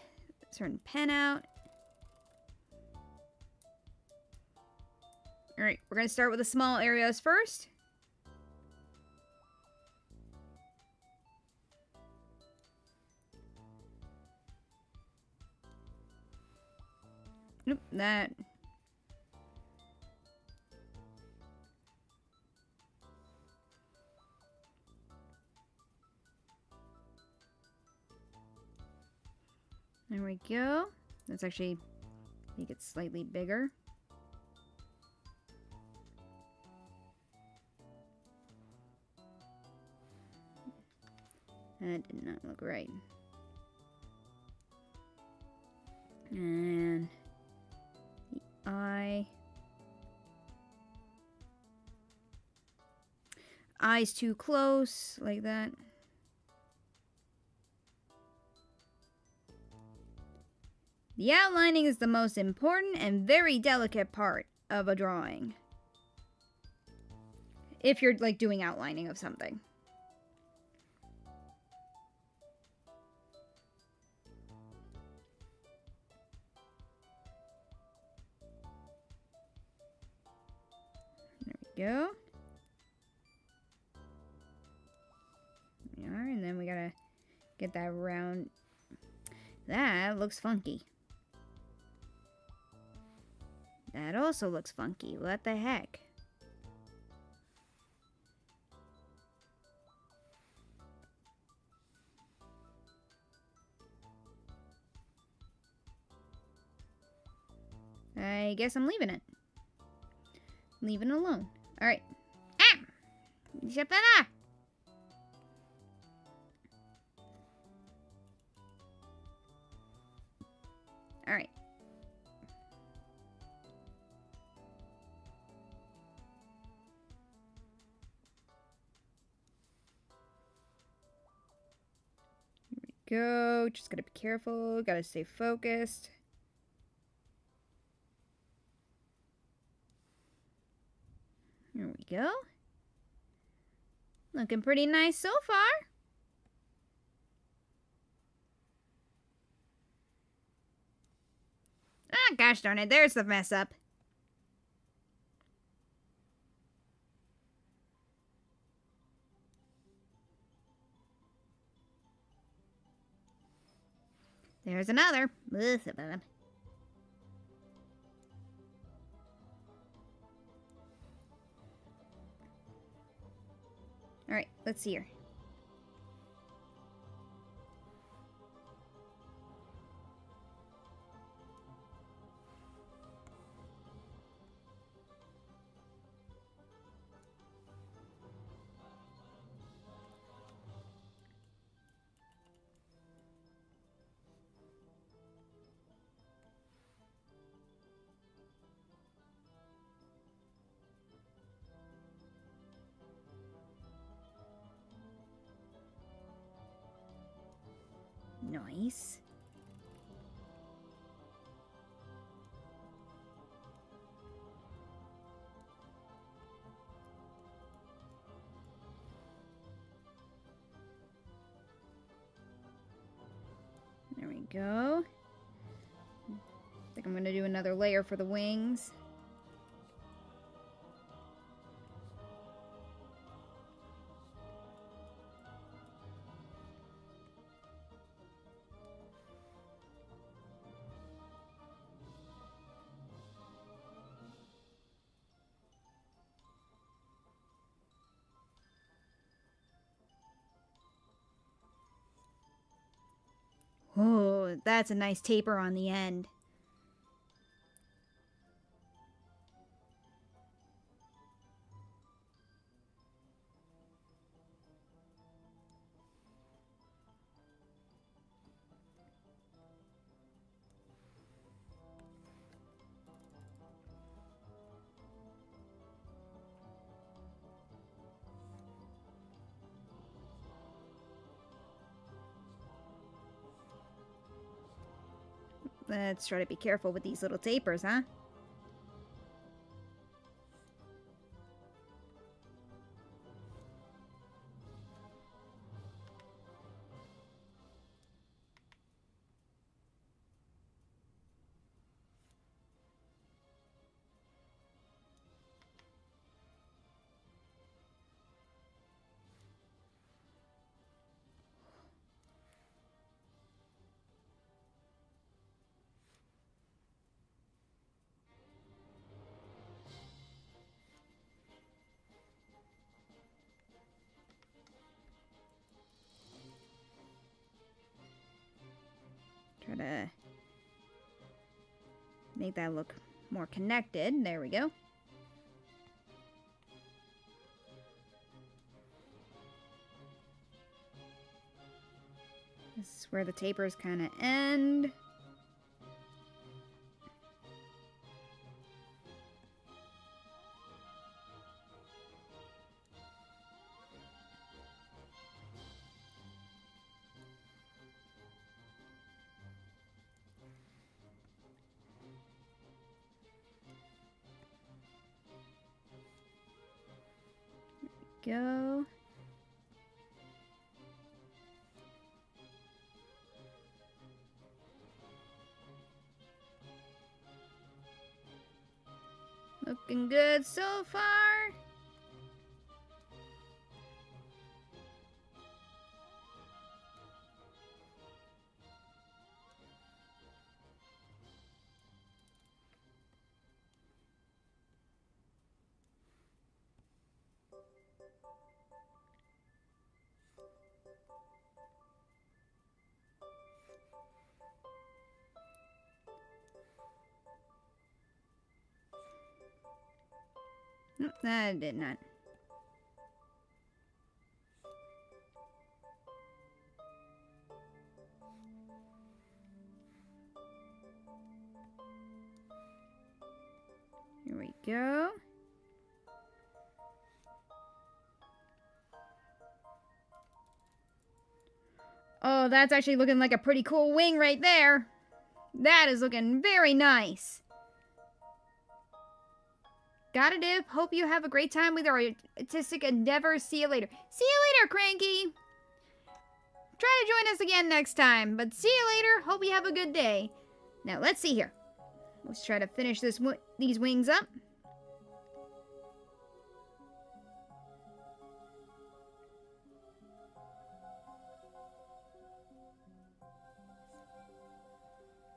certain pen out. Alright, we're going to start with the small areas first. Nope, that. There we go. Let's actually make it slightly bigger. That did not look right. And the eye. Eyes too close, like that. The outlining is the most important and very delicate part of a drawing. If you're like doing outlining of something. Go. There we are, and then we gotta get that round. That looks funky. That also looks funky. What the heck? I guess I'm leaving it. Leaving it alone. Alright. Ah! Alright. Here we go. Just gotta be careful. Gotta stay focused. Here we go. Looking pretty nice so far. Ah, gosh darn it. There's the mess up. There's another. Alright, let's see here. Nice. There we go. I think I'm going to do another layer for the wings. Oh, that's a nice taper on the end. Let's try to be careful with these little tapers, huh? Try to make that look more connected. There we go. This is where the tapers kind of end. Go. Looking good so far. Nope, that did not. Here we go. Oh, that's actually looking like a pretty cool wing right there. That is looking very nice. Gotta dip. Hope you have a great time with our artistic endeavors. See you later. See you later, Cranky. Try to join us again next time. But see you later. Hope you have a good day. Now, let's see here. Let's try to finish these wings up.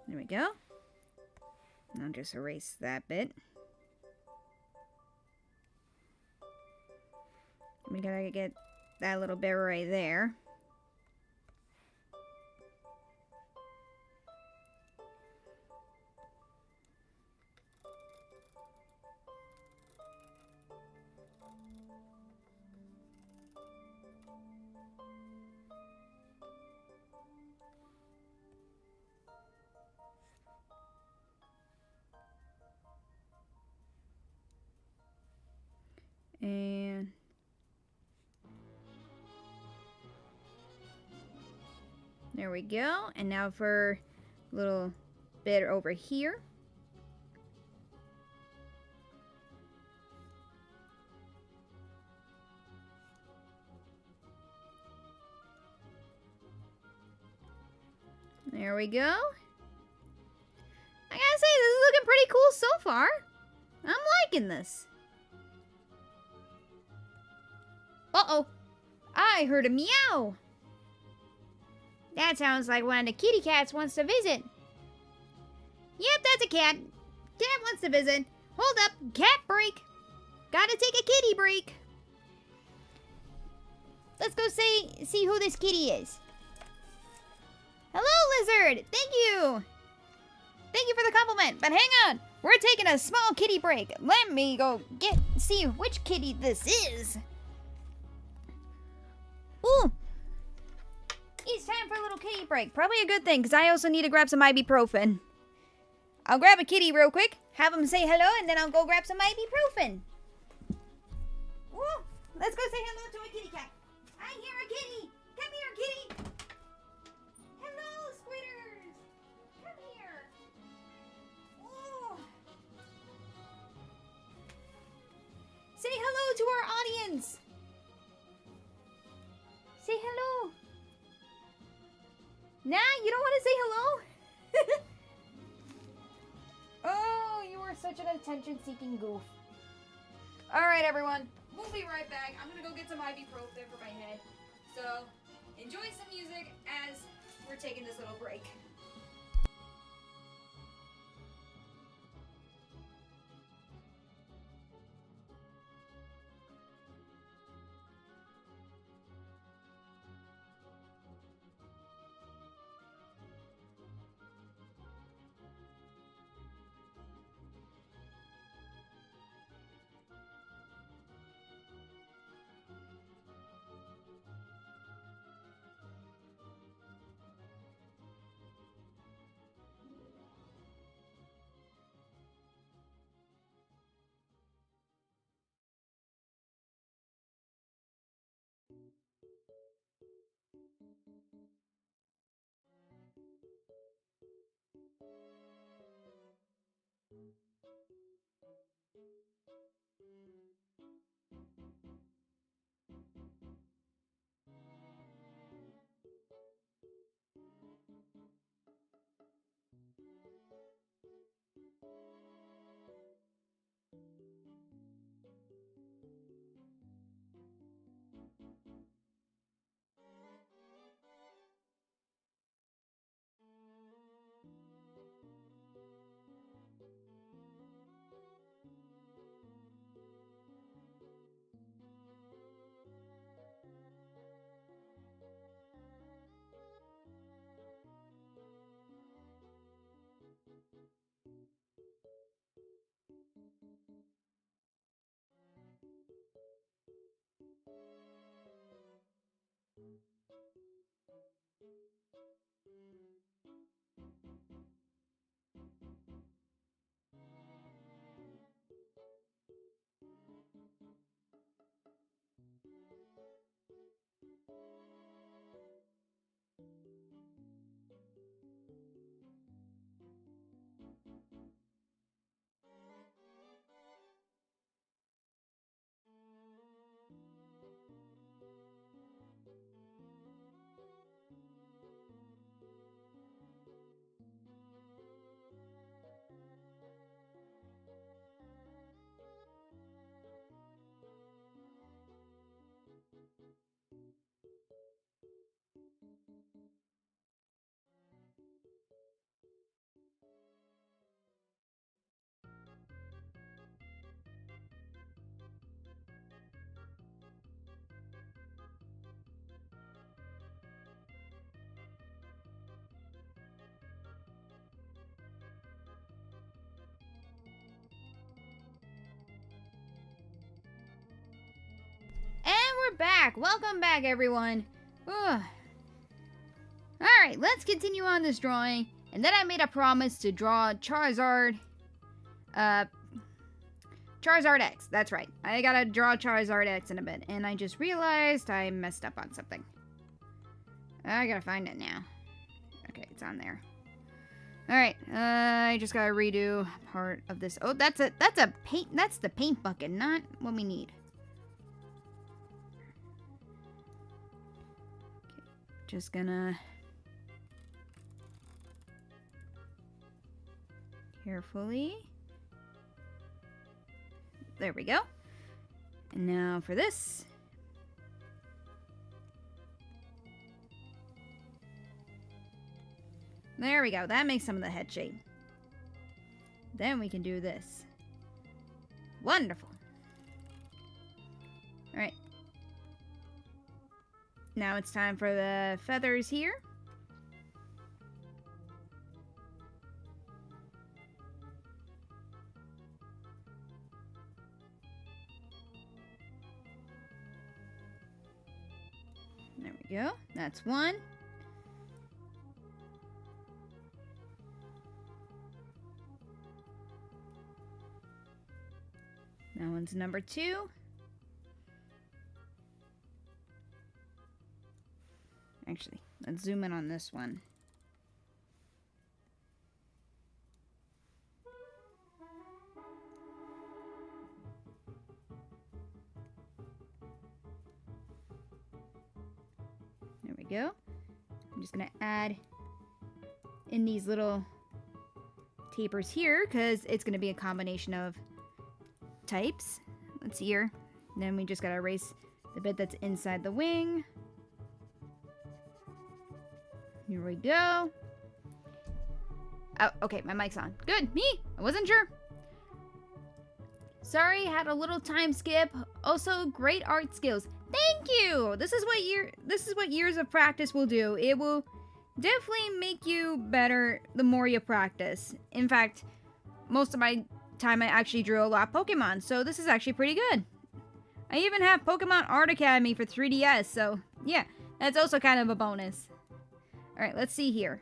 There we go. I'll just erase that bit. We gotta get that little bit right there. And there we go. And now for a little bit over here. There we go. I gotta say, this is looking pretty cool so far. I'm liking this. Uh-oh. I heard a meow. That sounds like one of the kitty cats wants to visit. Yep, that's a cat. Cat wants to visit. Hold up, cat break. Gotta take a kitty break. Let's go see who this kitty is. Hello, lizard. Thank you. Thank you for the compliment, but hang on. We're taking a small kitty break. Let me go see which kitty this is. Ooh. It's time for a little kitty break. Probably a good thing, because I also need to grab some ibuprofen. I'll grab a kitty real quick, have him say hello, and then I'll go grab some ibuprofen. Woo! Let's go say hello to a kitty cat. I hear a kitty. Come here, kitty. Hello, squitters. Come here. Ooh. Say hello to our audience. Say hello. Nah, you don't want to say hello? Oh, you are such an attention-seeking goof. Alright, everyone. We'll be right back. I'm gonna go get some ibuprofen for my head. So, enjoy some music as we're taking this little break. We're back. Welcome back, everyone. Alright, let's continue on this drawing. And then I made a promise to draw Charizard. Charizard X. That's right. I gotta draw Charizard X in a bit. And I just realized I messed up on something. I gotta find it now. Okay, it's on there. Alright, I just gotta redo part of this. Oh, that's a paint. That's the paint bucket, not what we need. Just gonna carefully. There we go. And now for this. There we go. That makes some of the head shape. Then we can do this. Wonderful. All right. Now it's time for the feathers here. There we go. That's one. That one's number 2. Actually, let's zoom in on this one. There we go. I'm just gonna add in these little tapers here because it's gonna be a combination of types. Let's see here. Then we just gotta erase the bit that's inside the wing. Here we go. Oh, okay, my mic's on. Good, me. I wasn't sure. Sorry, had a little time skip. Also, great art skills. Thank you. This is what years of practice will do. It will definitely make you better the more you practice. In fact, most of my time I actually drew a lot of Pokemon, so this is actually pretty good. I even have Pokemon Art Academy for 3DS, so yeah, that's also kind of a bonus. Alright, let's see here.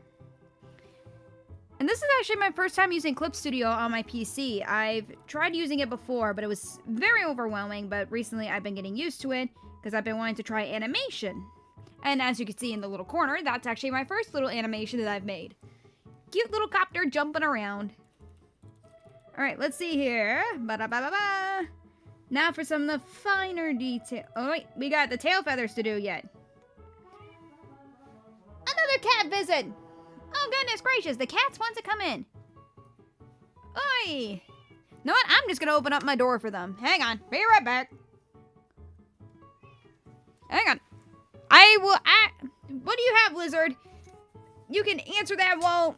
And this is actually my first time using Clip Studio on my PC. I've tried using it before, but it was very overwhelming, but recently I've been getting used to it because I've been wanting to try animation. And as you can see in the little corner, that's actually my first little animation that I've made. Cute little copter jumping around. Alright, let's see here. Ba-da-ba-ba-ba. Now for some of the finer detail. Oh wait, we got the tail feathers to do yet. Another cat visit! Oh goodness gracious, the cats want to come in. Oi! You know what? I'm just gonna open up my door for them. Hang on, be right back. Hang on. What do you have, Lizard? You can answer that while...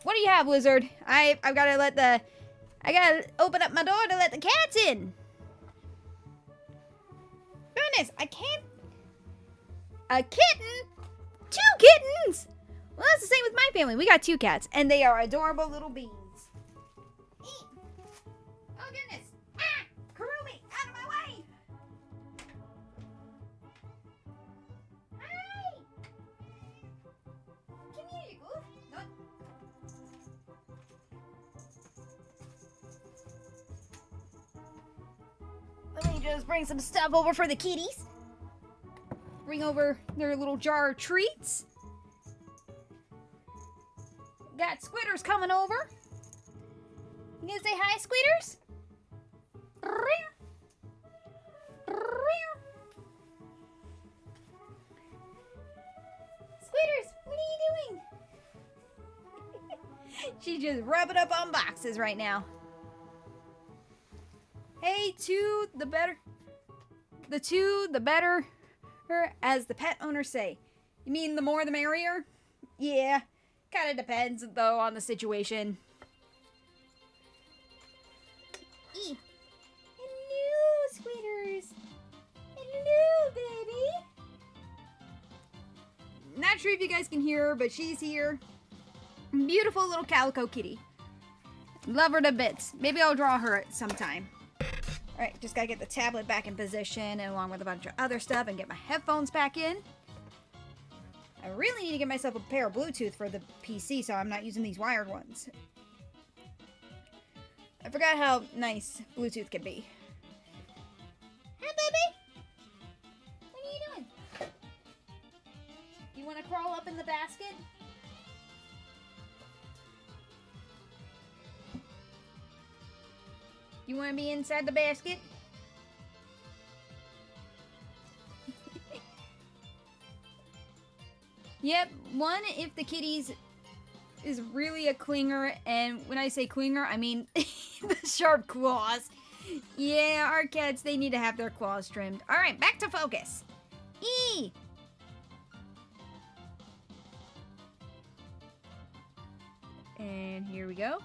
What do you have, Lizard? I gotta open up my door to let the cats in. Goodness, I can't... A kitten? 2 kittens? Well, that's the same with my family. We got 2 cats, and they are adorable little beings. Eat. Oh, goodness. Ah! Karumi, out of my way! Hi! Come here, you goof. No. Let me just bring some stuff over for the kitties. Bring over their little jar of treats. Got Squitters coming over. You gonna say hi, Squitters? Squitters, what are you doing? She's just rubbing up on boxes right now. Hey, 2, the better. The 2, the better. her, as the pet owners say. You mean the more the merrier? Yeah, kind of depends, though, on the situation. Hello, sweeters. Hello, baby. Not sure if you guys can hear her, but she's here. Beautiful little calico kitty. Love her to bits. Maybe I'll draw her sometime. Alright, just gotta get the tablet back in position along with a bunch of other stuff and get my headphones back in. I really need to get myself a pair of Bluetooth for the PC so I'm not using these wired ones. I forgot how nice Bluetooth can be. Hi, baby! What are you doing? You want to crawl up in the basket? You want to be inside the basket? Yep, one, if the kitty's is really a clinger, and when I say clinger, I mean the sharp claws. Yeah, our cats, they need to have their claws trimmed. Alright, back to focus. E! And here we go.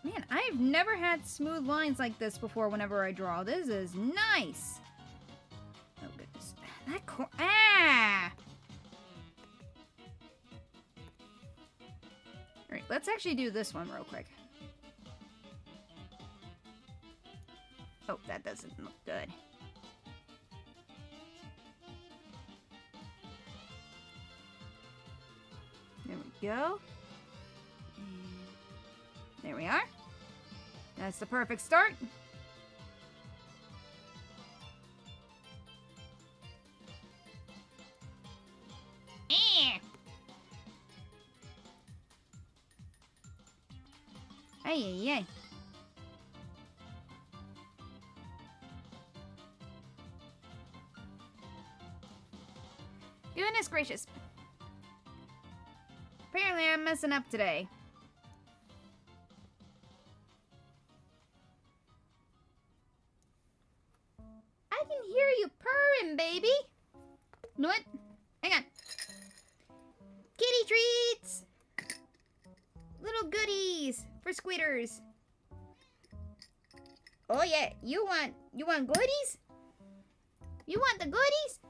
Man, I've never had smooth lines like this before whenever I draw. This is nice. Oh, goodness. Ah! Alright, let's actually do this one real quick. Oh, that doesn't look good. There we go. And there we are. That's the perfect start. Ay, ay, ay. Goodness gracious. Apparently I'm messing up today. I can hear you purring, baby. You know what? Hang on. Kitty treats! Little goodies for squeeters. Oh yeah, you want goodies? You want the goodies?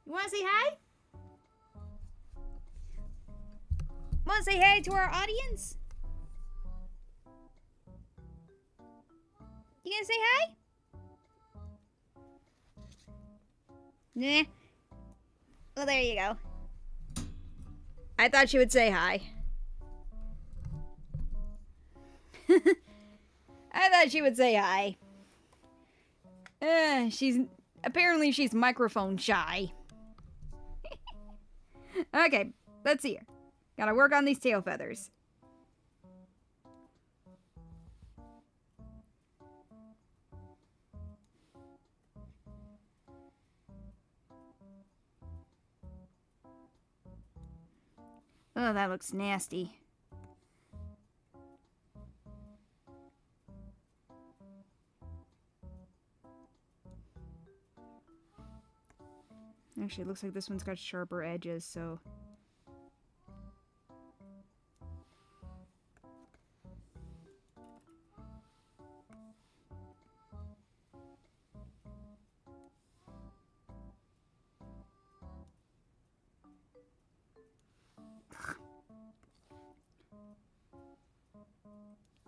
You wanna say hi? Wanna say hi to our audience? You gonna say hi? Nah. Well, there you go. I thought she would say hi. I thought she would say hi. Apparently she's microphone shy. Okay, let's see her. Gotta work on these tail feathers. Oh, that looks nasty. Actually, it looks like this one's got sharper edges, so...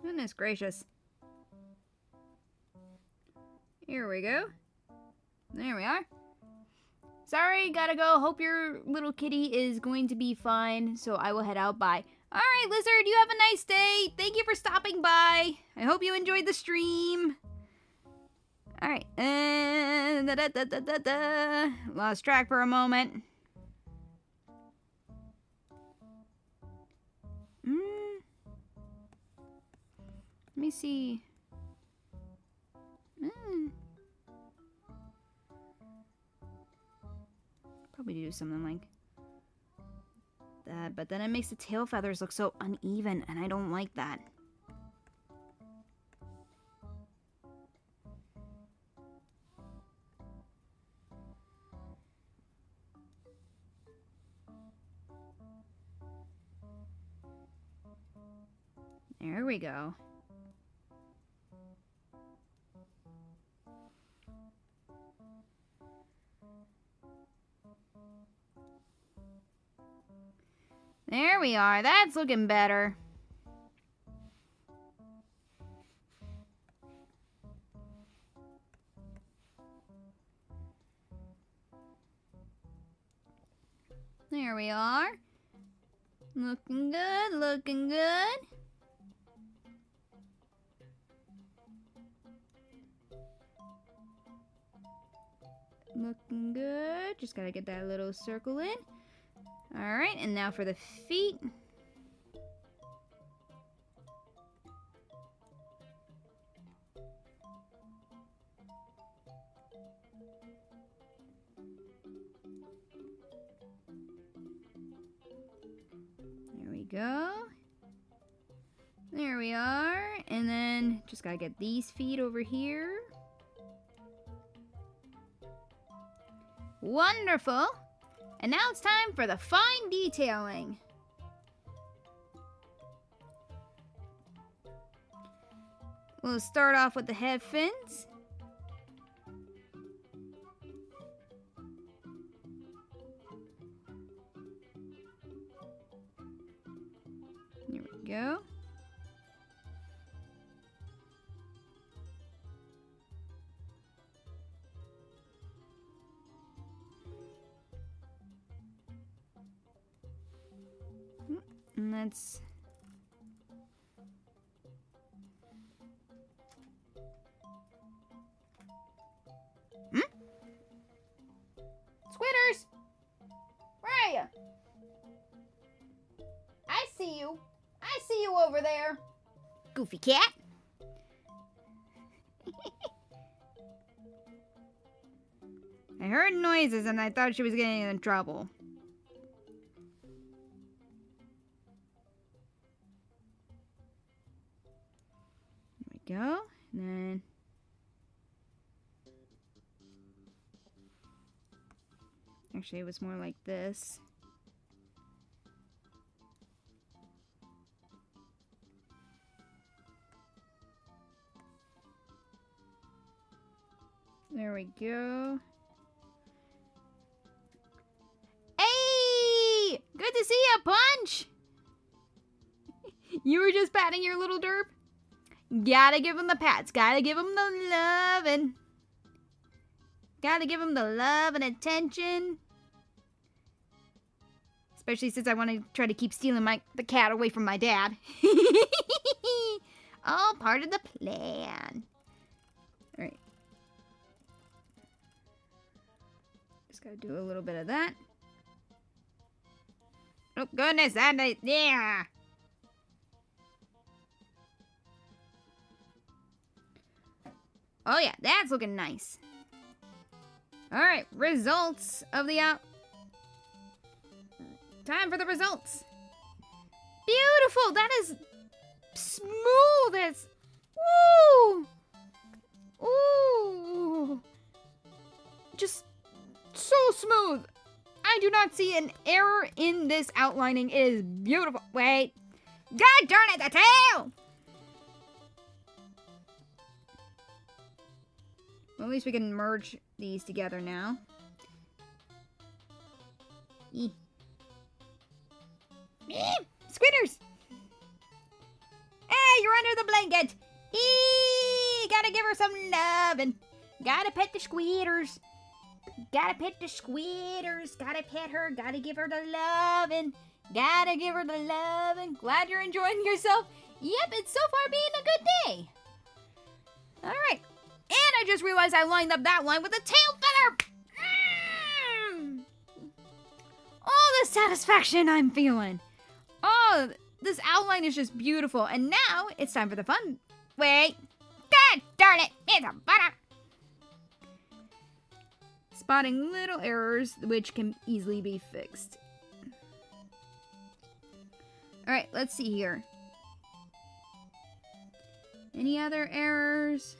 Goodness gracious. Here we go. There we are. Sorry, gotta go. Hope your little kitty is going to be fine. So I will head out. Bye. Alright, Lizard, you have a nice day. Thank you for stopping by. I hope you enjoyed the stream. Alright. Lost track for a moment. Let me see. Probably do something like that, but then it makes the tail feathers look so uneven, and I don't like that. There we go. There we are. That's looking better. There we are. Looking good, looking good. Looking good. Just gotta get that little circle in. Alright, and now for the feet. There we go. There we are. And then just gotta get these feet over here. Wonderful. And now it's time for the fine detailing. We'll start off with the head fins. Here we go. And that's Squitters! Where are you? I see you. I see you over there. Goofy cat. I heard noises and I thought she was getting in trouble. Go, and then actually it was more like this. There we go. Hey! Good to see you, Punch! You were just patting your little derp? Gotta give him the pats. Gotta give him the love and... Gotta give him the love and attention. Especially since I want to try to keep stealing the cat away from my dad. All part of the plan. Alright. Just gotta do a little bit of that. Oh, goodness. Yeah. Oh yeah, that's looking nice. Alright, results of the Time for the results. Beautiful! That is smooth as... Woo! Ooh! Just so smooth. I do not see an error in this outlining. It is beautiful. Wait. God darn it, the tail! Well, at least we can merge these together now. Squitters! Hey, you're under the blanket! Gotta give her some lovin'. Gotta pet the squitters. Gotta pet the squitters. Gotta pet her. Gotta give her the lovin'. Gotta give her the lovin'. Glad you're enjoying yourself. Yep, it's so far being a good day. Alright. And I just realized I lined up that line with a tail feather! Oh, the satisfaction I'm feeling. Oh, this outline is just beautiful. And now it's time for the fun. Wait. God darn it. It's a butter. Spotting little errors which can easily be fixed. Alright, let's see here. Any other errors?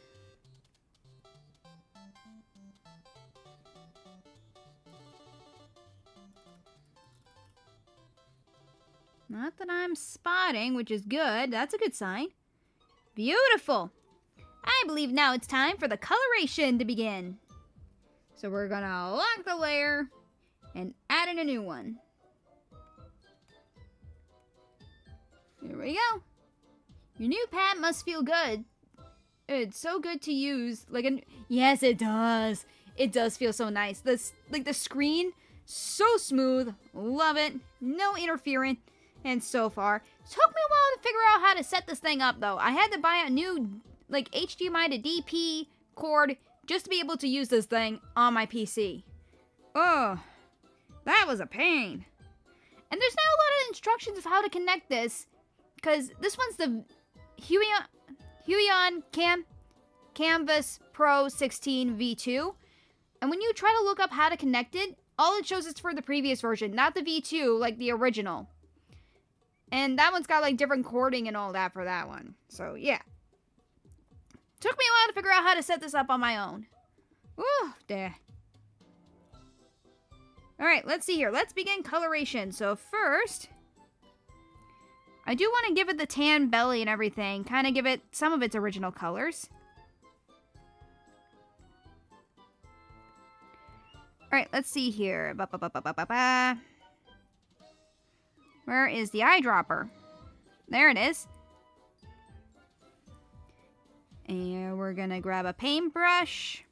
Not that I'm spotting, which is good. That's a good sign. Beautiful. I believe now it's time for the coloration to begin. So we're gonna lock the layer and add in a new one. Here we go. Your new pad must feel good. It's so good to use. Yes, it does. It does feel so nice. The screen, so smooth. Love it. No interference. And so far, took me a while to figure out how to set this thing up though. I had to buy a new HDMI to DP cord just to be able to use this thing on my PC. Oh, that was a pain. And there's not a lot of instructions of how to connect this, because this one's the Huion Canvas Pro 16 V2. And when you try to look up how to connect it, all it shows is for the previous version, not the V2, like the original. And that one's got different cording and all that for that one. So yeah. Took me a while to figure out how to set this up on my own. Whew, there. Alright, let's see here. Let's begin coloration. So first, I do want to give it the tan belly and everything. Kind of give it some of its original colors. Alright, let's see here. Where is the eyedropper? There it is. And we're gonna grab a paintbrush.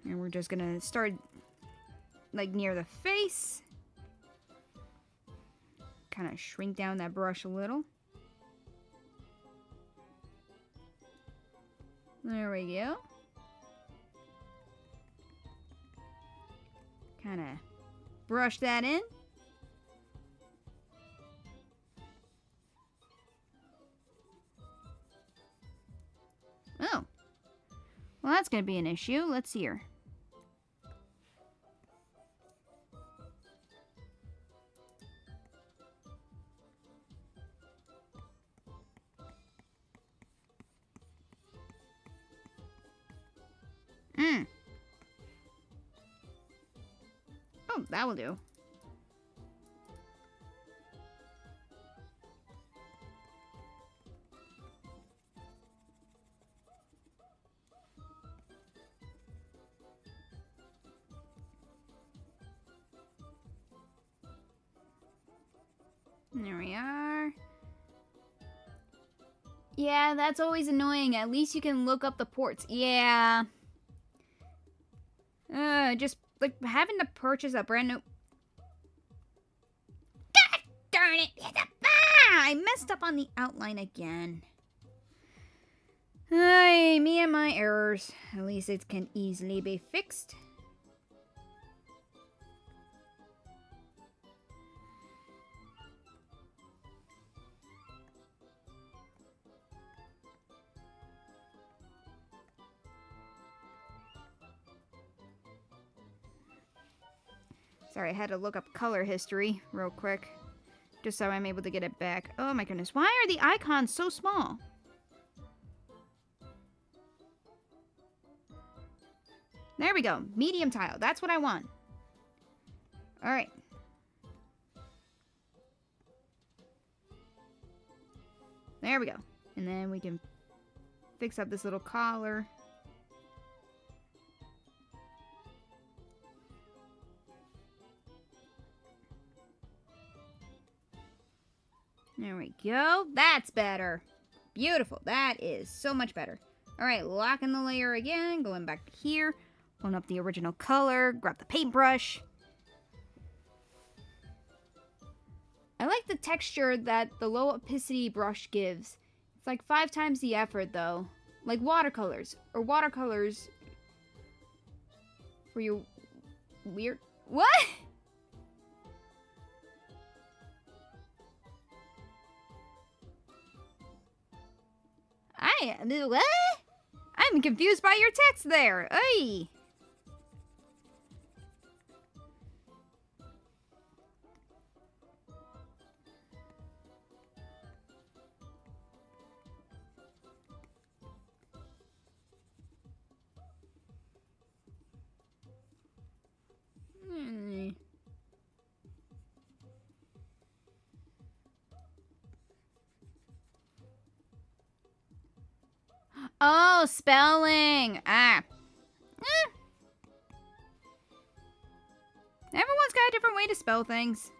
And we're just gonna start near the face. Kind of shrink down that brush a little. There we go. Kind of brush that in. Oh. Well, that's going to be an issue. Let's see here. Oh, that will do. There we are. Yeah, that's always annoying. At least you can look up the ports. Yeah. Just having to purchase a brand new... God darn it! I messed up on the outline again. Ay, me and my errors. At least it can easily be fixed. Sorry, I had to look up color history real quick. Just so I'm able to get it back. Oh my goodness, why are the icons so small? There we go. Medium tile. That's what I want. Alright. There we go. And then we can fix up this little collar. There we go. That's better. Beautiful. That is so much better. Alright, locking the layer again. Going back here. Pulling up the original color. Grab the paintbrush. I like the texture that the low opacity brush gives. It's like 5 times the effort though. Like watercolors. Or watercolors. For your weird... What? What? I'm confused by your text there. Ay. Oh, spelling. Ah. Eh. Everyone's got a different way to spell things.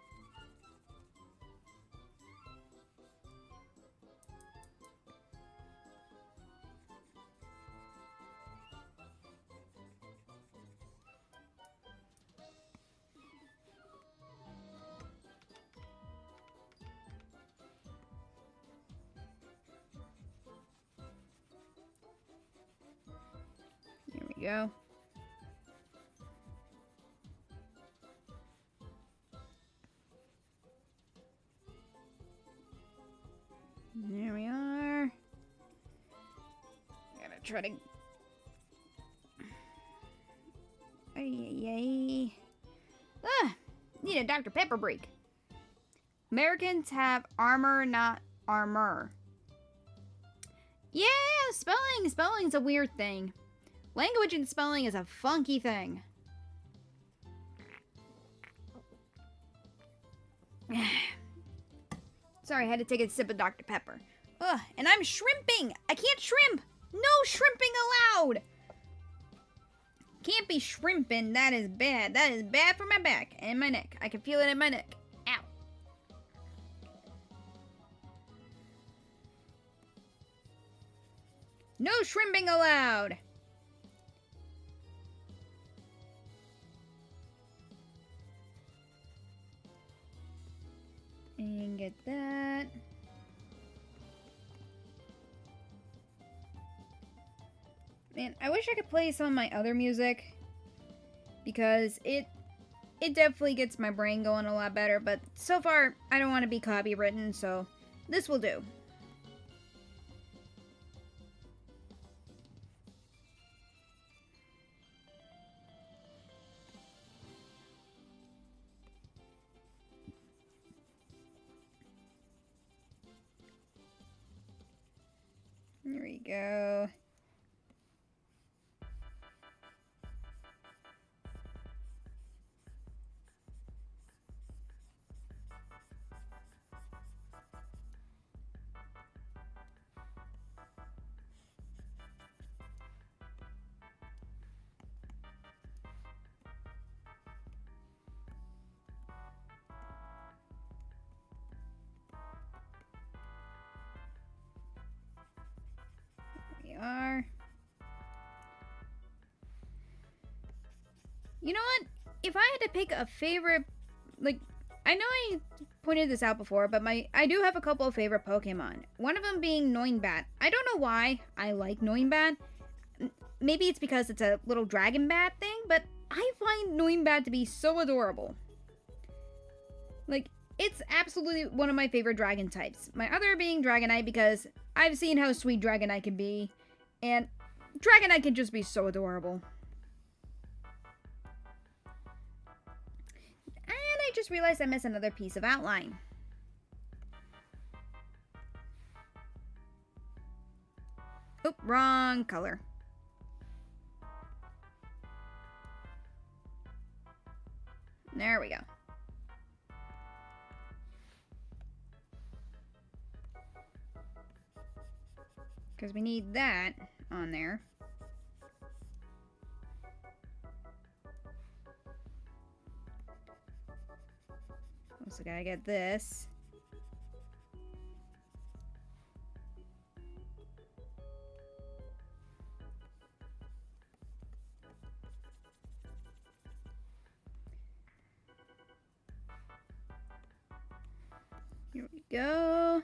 Here we go. There we are. Gotta try to... Yay. Ah! Need a Dr. Pepper break. Americans have armor, not armor. Yeah, spelling. Spelling's a weird thing. Language and spelling is a funky thing. Sorry, I had to take a sip of Dr. Pepper. Ugh, and I'm shrimping! I can't shrimp! No shrimping allowed! Can't be shrimping, that is bad. That is bad for my back and my neck. I can feel it in my neck. Ow. No shrimping allowed! And get that. Man, I wish I could play some of my other music, because it definitely gets my brain going a lot better, but so far I don't want to be copywritten, so this will do. There we go. Are. You know what? If I had to pick a favorite, like, I know I pointed this out before, but I do have a couple of favorite Pokemon. One of them being Noibat. I don't know why I like Noibat. Maybe it's because it's a little dragon bat thing, but I find Noibat to be so adorable. Like, it's absolutely one of my favorite dragon types. My other being Dragonite, because I've seen how sweet Dragonite can be. And Dragonite can just be so adorable. And I just realized I missed another piece of outline. Oop, wrong color. There we go. Because we need that on there. Also gotta get this. Here we go.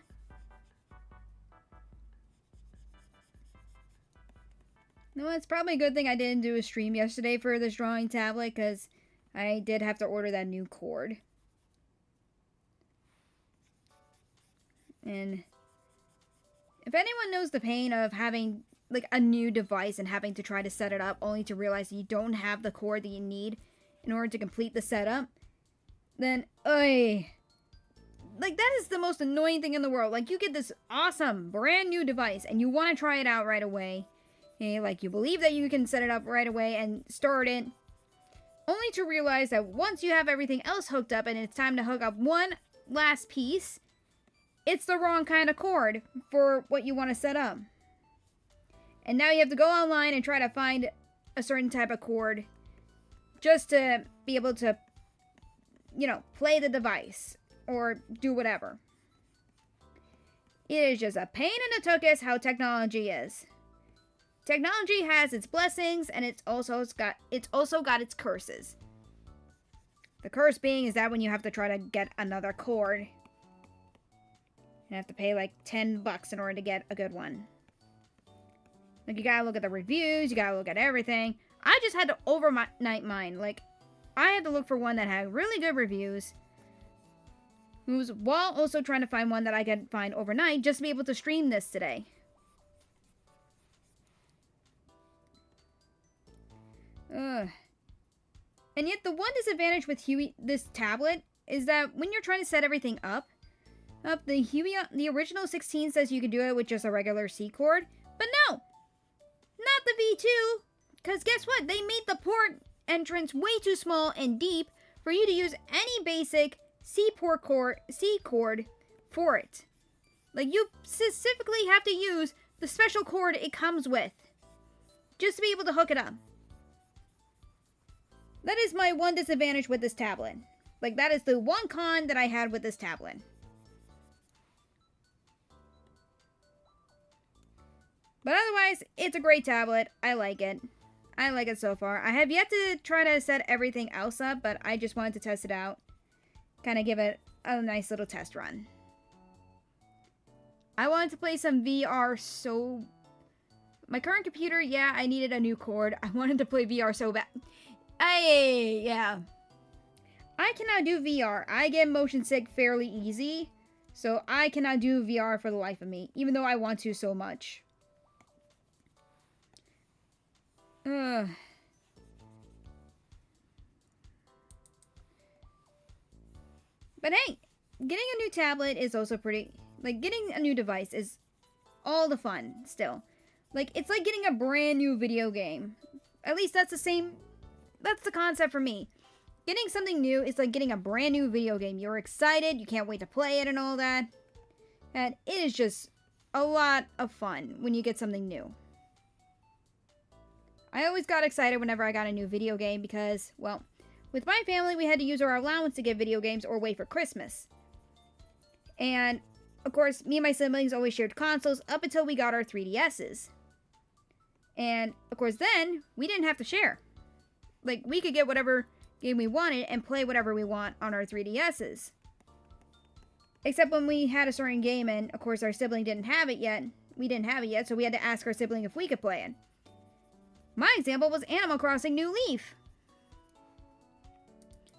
No, it's probably a good thing I didn't do a stream yesterday for this drawing tablet, because I did have to order that new cord. And if anyone knows the pain of having, like, a new device and having to try to set it up only to realize you don't have the cord that you need in order to complete the setup, then, like, that is the most annoying thing in the world. Like, you get this awesome, brand new device, and you want to try it out right away. Okay, like, you believe that you can set it up right away and start it, only to realize that once you have everything else hooked up and it's time to hook up one last piece, it's the wrong kind of cord for what you want to set up. And now you have to go online and try to find a certain type of cord just to be able to, you know, play the device or do whatever. It is just a pain in the tuchus how technology is. Technology has its blessings, and it's also got its curses. The curse being is that when you have to try to get another cord, you have to pay like $10 in order to get a good one. Like, you gotta look at the reviews, you gotta look at everything. I just had to overnight mine. Like, I had to look for one that had really good reviews, while also trying to find one that I could find overnight just to be able to stream this today. Ugh. And yet the one disadvantage with this tablet is that when you're trying to set everything up, the original 16 says you can do it with just a regular C cord, but no, not the V2, because guess what? They made the port entrance way too small and deep for you to use any basic C cord for it. Like, you specifically have to use the special cord it comes with just to be able to hook it up. That is my one disadvantage with this tablet. Like, that is the one con that I had with this tablet. But otherwise, it's a great tablet. I like it. I like it so far. I have yet to try to set everything else up, but I just wanted to test it out. Kind of give it a nice little test run. I wanted to play some VR so... My current computer, yeah, I needed a new cord. I wanted to play VR so bad. Yeah. I cannot do VR. I get motion sick fairly easy, so I cannot do VR for the life of me, even though I want to so much. But hey, getting a new tablet is also pretty... Like, getting a new device is all the fun, still. Like, it's like getting a brand new video game. At least that's the concept for me. Getting something new is like getting a brand new video game. You're excited, you can't wait to play it and all that. And it is just a lot of fun when you get something new. I always got excited whenever I got a new video game because, well, with my family, we had to use our allowance to get video games or wait for Christmas. And, of course, me and my siblings always shared consoles up until we got our 3DSs. And, of course, then, we didn't have to share. Like, we could get whatever game we wanted and play whatever we want on our 3DSs. Except when we had a certain game and, of course, our sibling didn't have it yet. We didn't have it yet, so we had to ask our sibling if we could play it. My example was Animal Crossing New Leaf.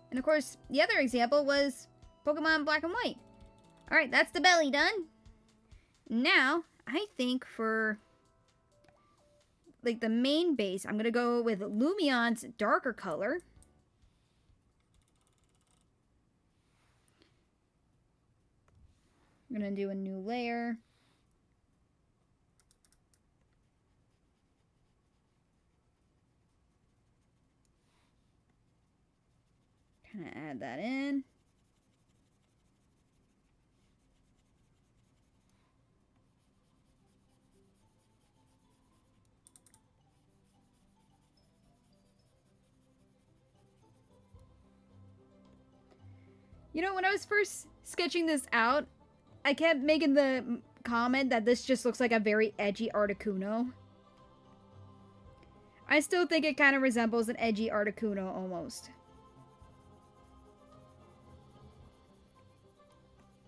And, of course, the other example was Pokemon Black and White. Alright, that's the belly done. Now, I think for... like the main base, I'm going to go with Lumion's darker color. I'm going to do a new layer. Kind of add that in. You know, when I was first sketching this out, I kept making the comment that this just looks like a very edgy Articuno. I still think it kind of resembles an edgy Articuno almost.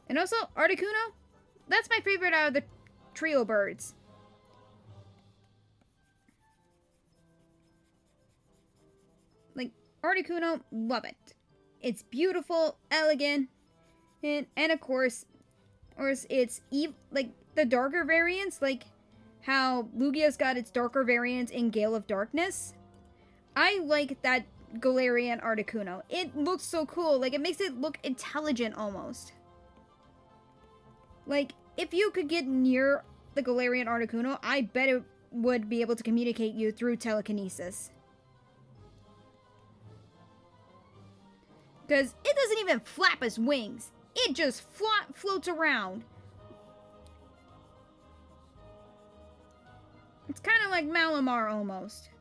And also, Articuno, that's my favorite out of the trio birds. Like, Articuno, love it. It's beautiful, elegant, and of course, it's like the darker variants, like how Lugia's got its darker variants in Gale of Darkness. I like that Galarian Articuno. It looks so cool. Like, it makes it look intelligent almost. Like, if you could get near the Galarian Articuno, I bet it would be able to communicate you through telekinesis. Because it doesn't even flap its wings. It just floats around. It's kind of like Malamar almost.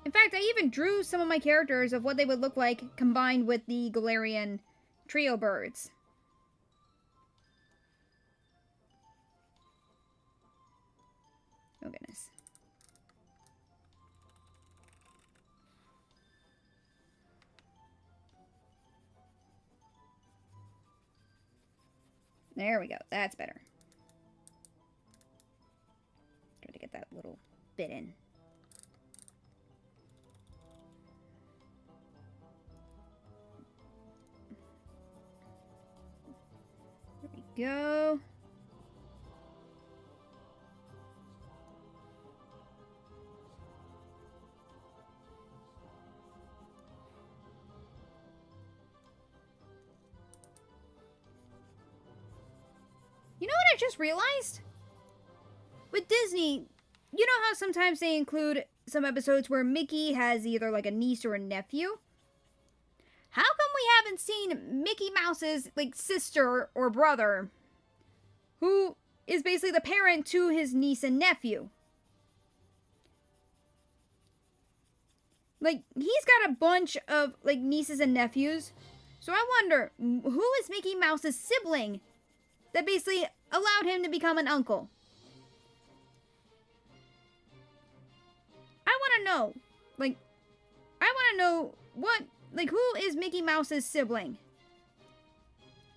In fact, I even drew some of my characters of what they would look like combined with the Galarian trio birds. Oh, goodness. There we go. That's better. Try to get that little bit in. There we go. You know what I just realized? With Disney, you know how sometimes they include some episodes where Mickey has either like a niece or a nephew? How come we haven't seen Mickey Mouse's like sister or brother, who is basically the parent to his niece and nephew? Like, he's got a bunch of like nieces and nephews, so I wonder, who is Mickey Mouse's sibling that basically allowed him to become an uncle? I want to know. Like, I want to know what, like, who is Mickey Mouse's sibling?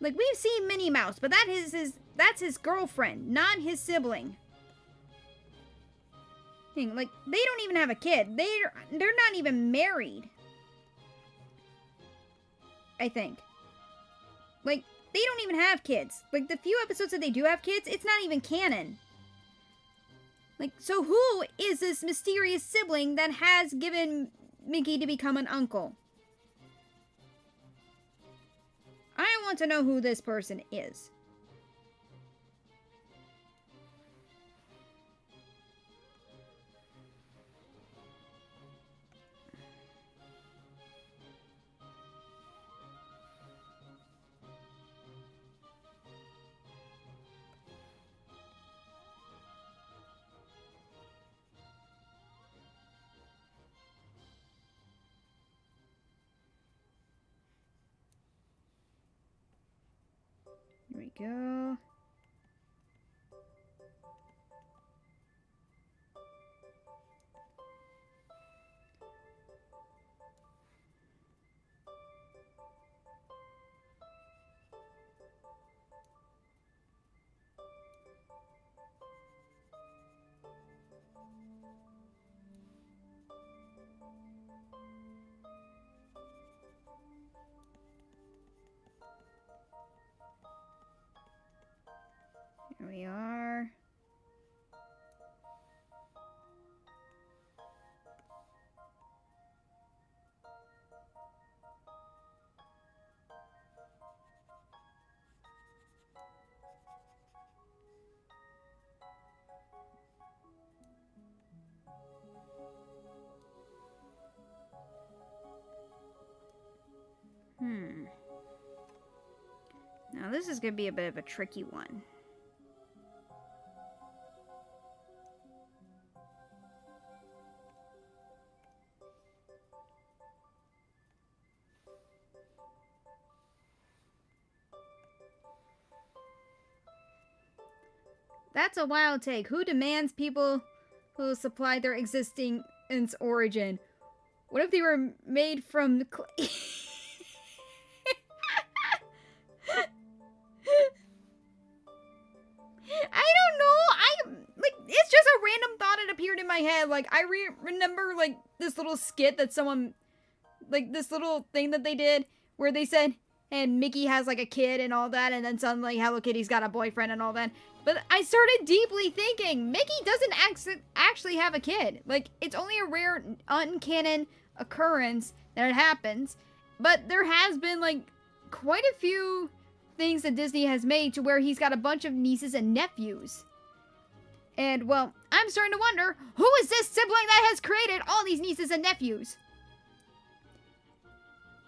Like, we've seen Minnie Mouse, but that's his girlfriend, not his sibling. Like, they don't even have a kid. They're not even married. I think. Like, they don't even have kids. Like, the few episodes that they do have kids, it's not even canon. Like, so who is this mysterious sibling that has given Mickey to become an uncle? I want to know who this person is. Here we go. Here we are. Now this is going to be a bit of a tricky one. That's a wild take. Who demands people who supply their existence origin? What if they were made from clay? I don't know. It's just a random thought that appeared in my head. Like, I remember, like, this little skit that someone, like, this little thing that they did where they said, and Mickey has, like, a kid and all that, and then suddenly Hello Kitty's got a boyfriend and all that. But I started deeply thinking, Mickey doesn't actually have a kid. Like, it's only a rare, uncanon occurrence that it happens. But there has been, like, quite a few things that Disney has made to where he's got a bunch of nieces and nephews. And, well, I'm starting to wonder, who is this sibling that has created all these nieces and nephews?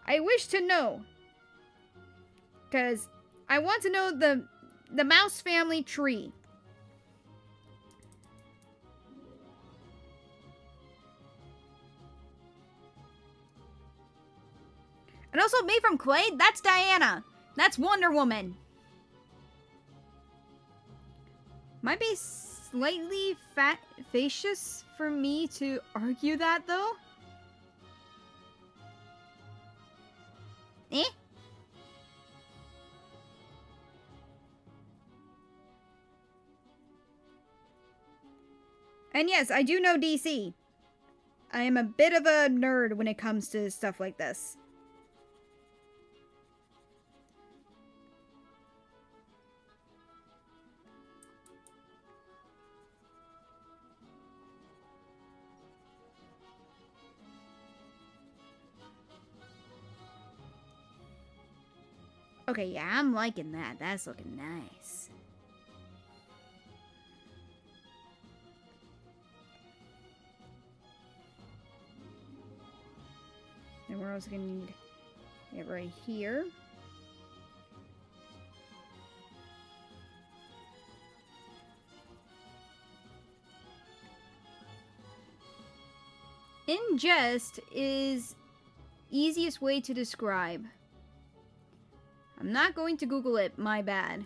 I wish to know. Because I want to know the mouse family tree. And also made from clay? That's Diana. That's Wonder Woman. Might be slightly fallacious for me to argue that, though. Eh? And yes, I do know DC. I am a bit of a nerd when it comes to stuff like this. Okay, yeah, I'm liking that. That's looking nice. And we're also gonna need it right here. Ingest is easiest way to describe. I'm not going to Google it, my bad.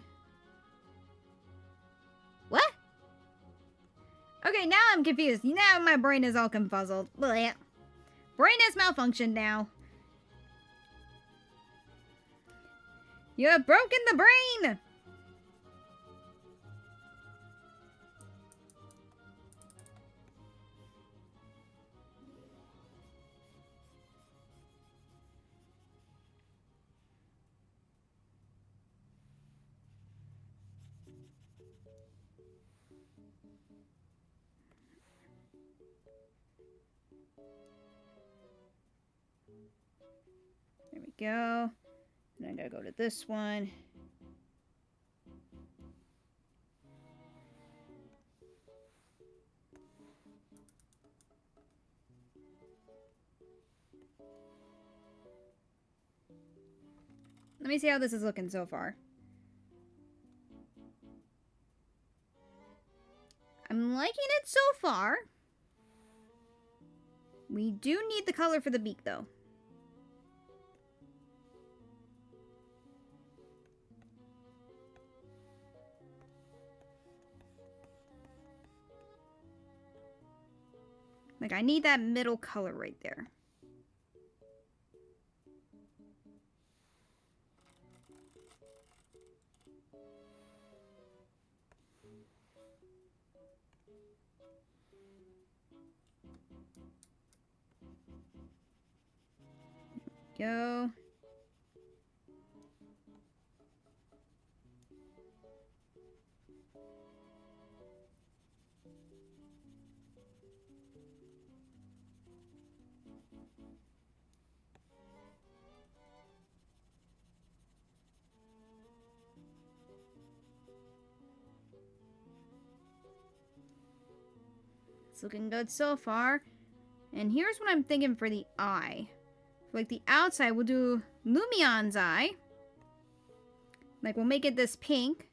What? Okay, now I'm confused. Now my brain is all confuzzled. Blech. Brain has malfunctioned now. You have broken the brain! There we go. And I gotta go to this one. Let me see how this is looking so far. I'm liking it so far. We do need the color for the beak, though. Like, I need that middle color right there. Go. It's looking good so far. And here's what I'm thinking for the eye. For like the outside, we'll do Lumion's eye. Like, we'll make it this pink.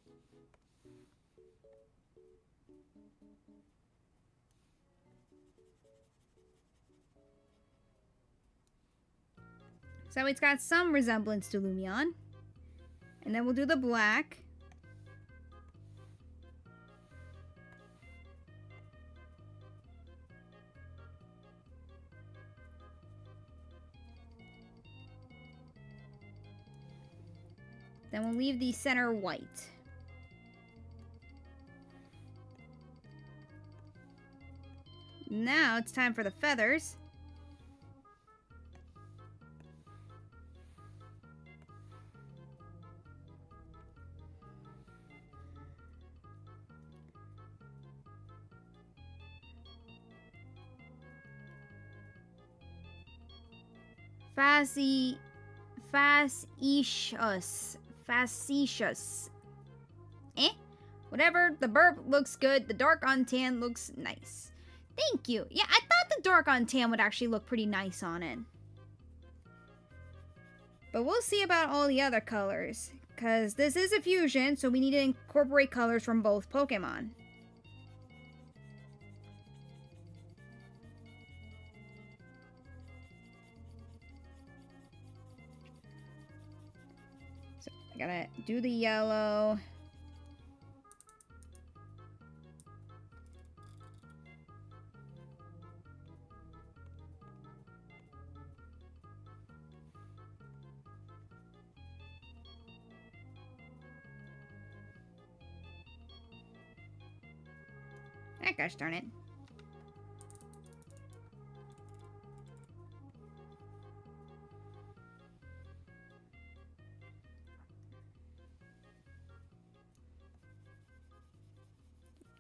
So it's got some resemblance to Lumion. And then we'll do the black. Then we'll leave the center white. Now it's time for the feathers. Facetious. Eh? Whatever, the burp looks good. The dark on tan looks nice. Thank you. Yeah, I thought the dark on tan would actually look pretty nice on it. But we'll see about all the other colors. Because this is a fusion, so we need to incorporate colors from both Pokemon. gotta do the yellow. Gosh darn it.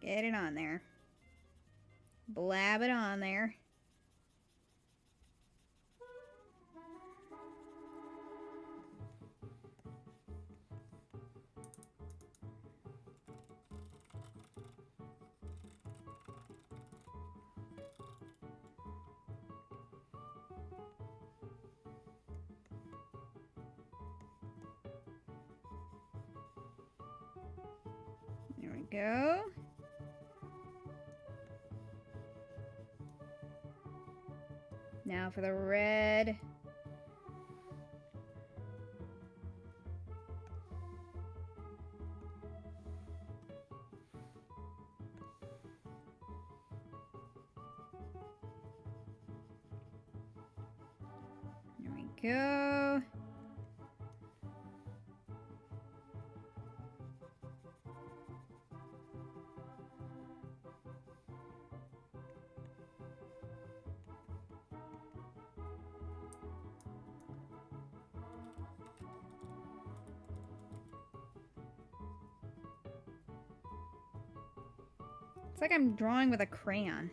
Get it on there. Blab it on there. There we go. Now for the red. There we go. It's like I'm drawing with a crayon.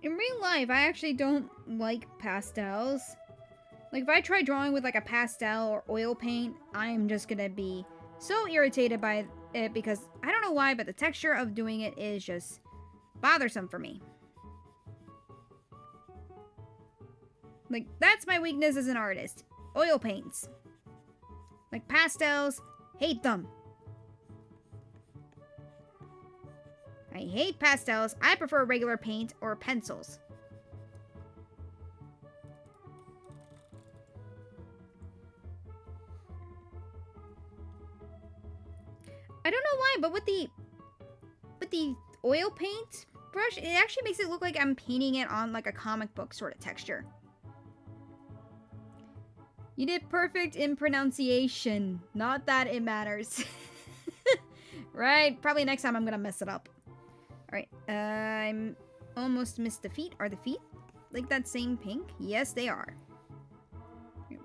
In real life, I actually don't like pastels. Like, if I try drawing with like a pastel or oil paint, I'm just gonna be so irritated by it because I don't know why, but the texture of doing it is just bothersome for me. Like, that's my weakness as an artist. Oil paints. Like pastels, hate them. I hate pastels. I prefer regular paint or pencils. I don't know why, but with the oil paint brush, it actually makes it look like I'm painting it on like a comic book sort of texture. You did perfect in pronunciation. Not that it matters. Right? Probably next time I'm gonna mess it up. Alright, I'm almost missed the feet. Are the feet like that same pink? Yes, they are.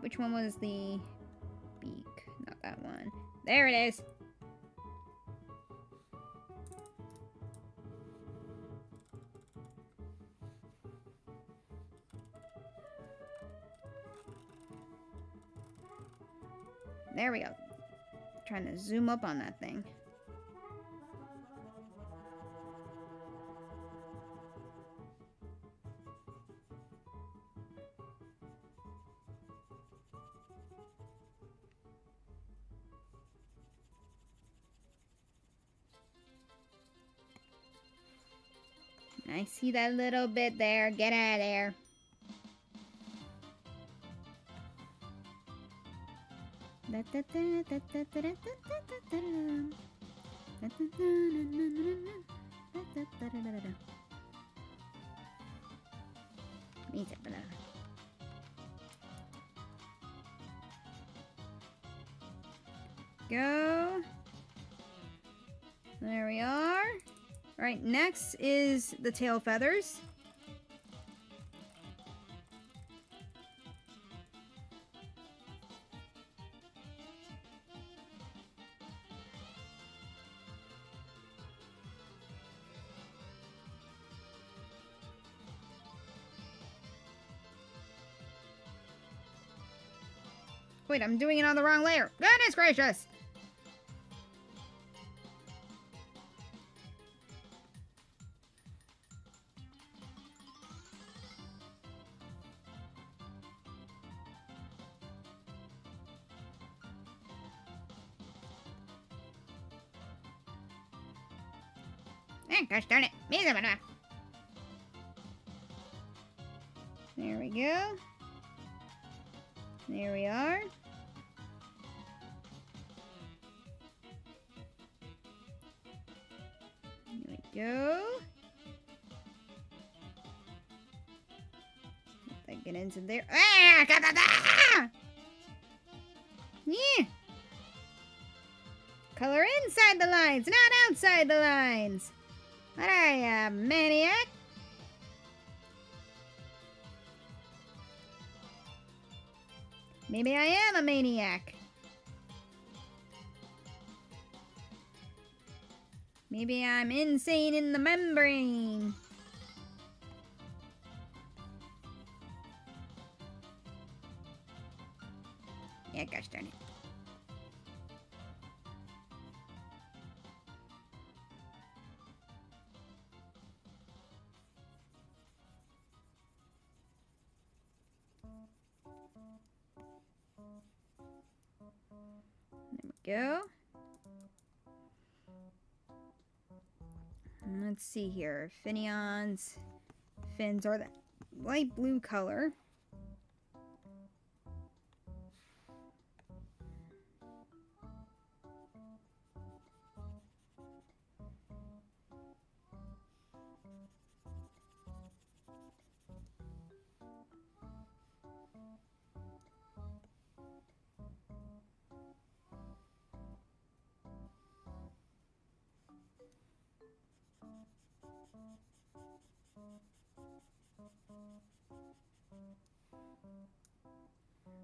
Which one was the beak? Not that one. There it is. There we go. Trying to zoom up on that thing. I see that little bit there. Get out of there. Go. There we are. Alright, next is the tail feathers. Wait, I'm doing it on the wrong layer. Goodness gracious! Gosh darn it. There we we go. There we are. There we go. Let that get into there. Ah! Yeah. Color inside the lines, not outside the lines. What are ya, maniac? Maybe I am a maniac. Maybe I'm insane in the membrane. Yeah, gosh darn it. There we go. And let's see here. Finneon's fins are that light blue color.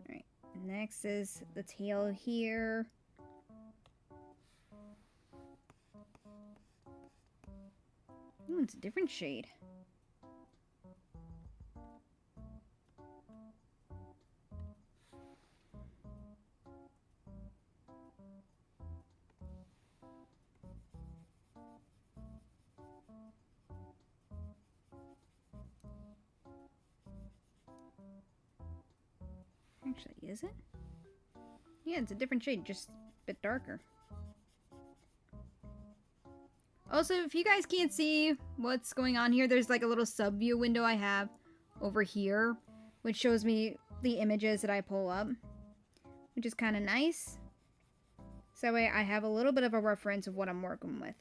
Alright, next is the tail here. Ooh, it's a different shade. Actually, is it? Yeah, it's a different shade, just a bit darker. Also, if you guys can't see what's going on here, there's like a little sub-view window I have over here, which shows me the images that I pull up, which is kind of nice. So that way I have a little bit of a reference of what I'm working with.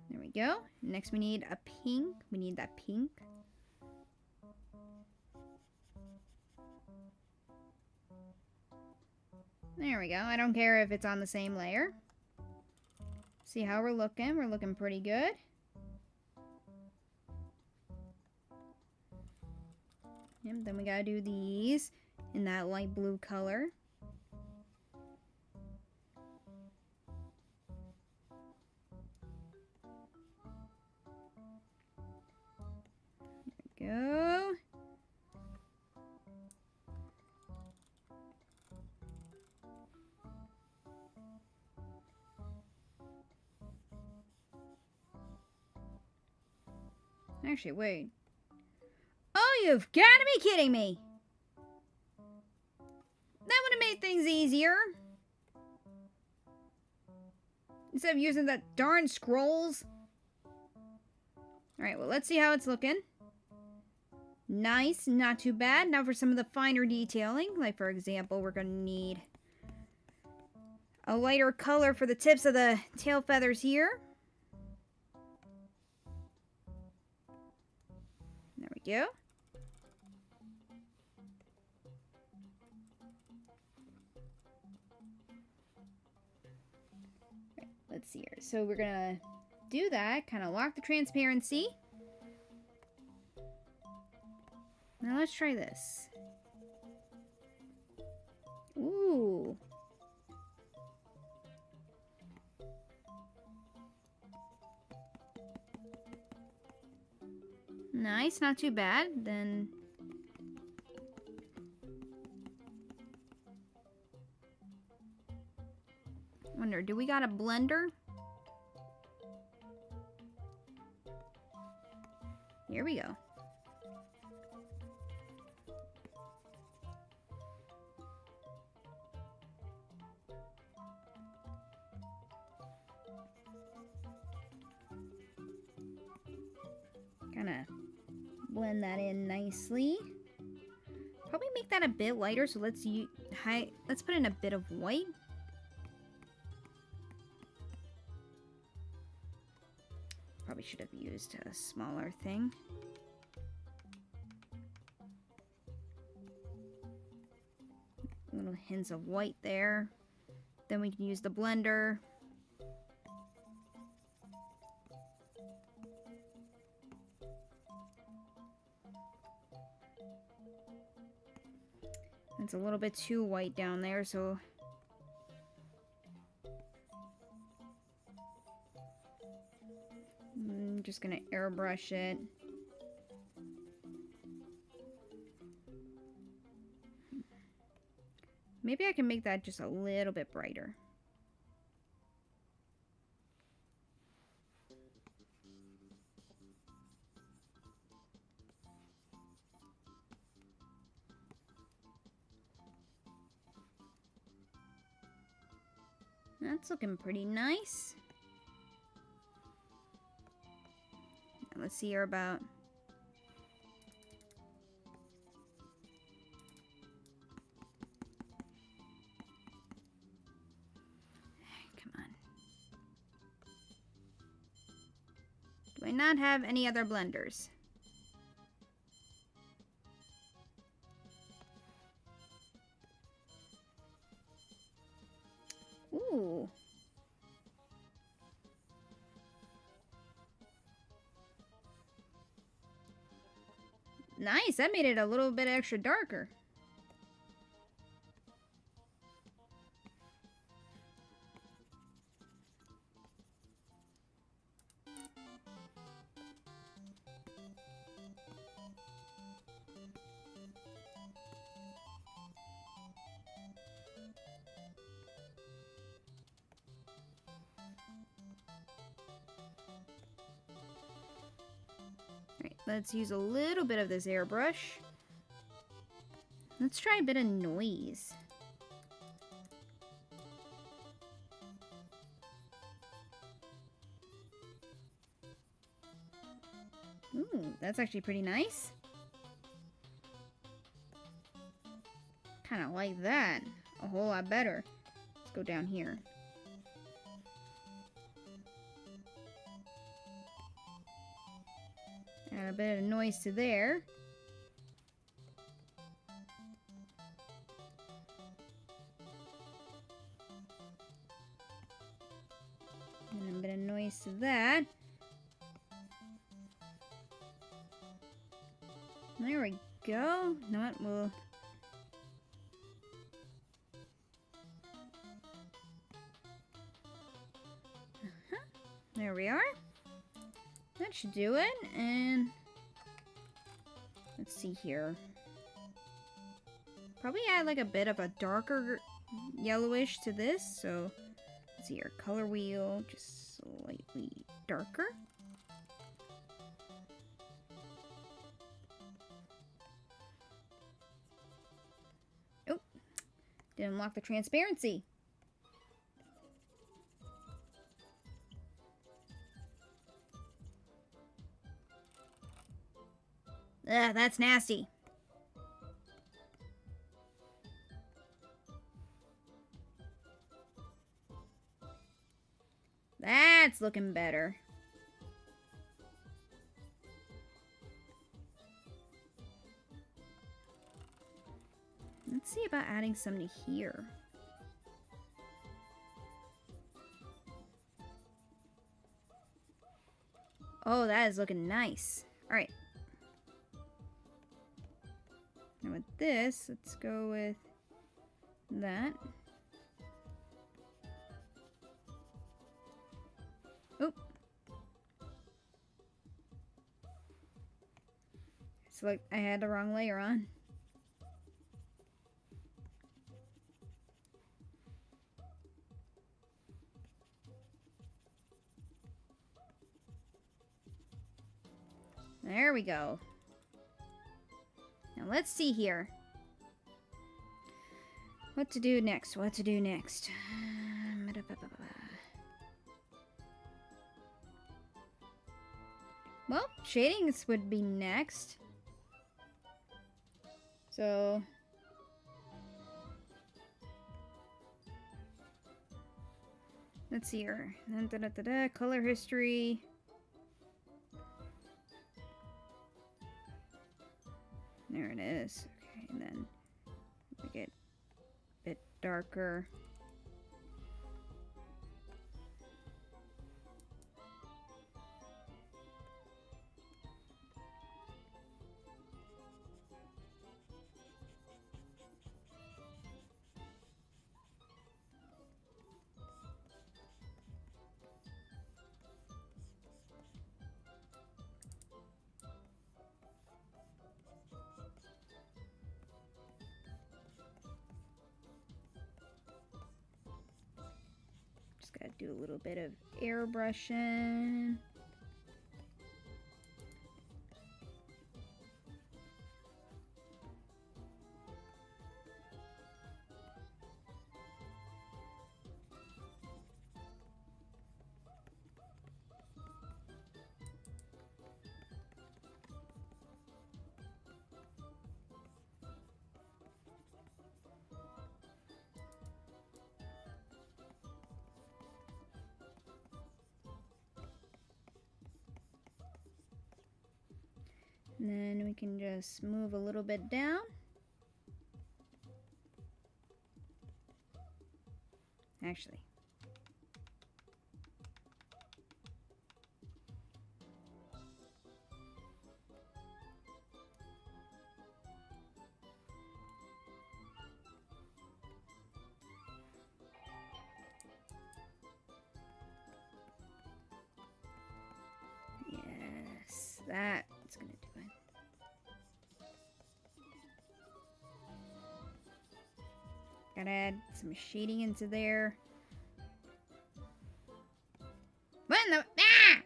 There we go. Next we need a pink. We need that pink. There we go. I don't care if it's on the same layer. See how we're looking? We're looking pretty good. Yep, then we gotta do these in that light blue color. There we go. Actually, wait. Oh, you've got to be kidding me! That would have made things easier. Instead of using that darn scrolls. Alright, well, let's see how it's looking. Nice, not too bad. Now for some of the finer detailing. Like, for example, we're going to need a lighter color for the tips of the tail feathers here. There we go. Right, let's see here. So we're gonna do that, kind of lock the transparency. Now let's try this. Ooh. Nice, not too bad. Then wonder, do we got a blender? Here we go. Kind of blend that in nicely. Probably make that a bit lighter, so let's put in a bit of white. Probably should have used a smaller thing. Little hints of white there. Then we can use the blender. It's a little bit too white down there, so I'm just gonna airbrush it. Maybe I can make that just a little bit brighter. That's looking pretty nice. Now let's see here about... Come on. Do I not have any other blenders? Ooh. Nice, that made it a little bit extra darker. Let's use a little bit of this airbrush. Let's try a bit of noise. Ooh, that's actually pretty nice. Kind of like that. A whole lot better. Let's go down here. Add a bit of noise to there. And a bit of noise to that. There we go. You know what? We'll... There we are. That should do it, and let's see here. Probably add like a bit of a darker yellowish to this, so let's see here. Color wheel, just slightly darker. Oh, didn't unlock the transparency. Ugh, that's nasty. That's looking better. Let's see about adding some to here. Oh, that is looking nice. All right. And with this, let's go with that. Oh. It's like I had the wrong layer on. There we go. Now let's see here. What to do next? What to do next? Well, shadings would be next. So... let's see here. Color history. There it is. Okay, and then make it a bit darker. Just gotta do a little bit of airbrushing. And then we can just move a little bit down. Actually. Yes, that's gonna do it. Gotta add some shading into there. What in the... Ah!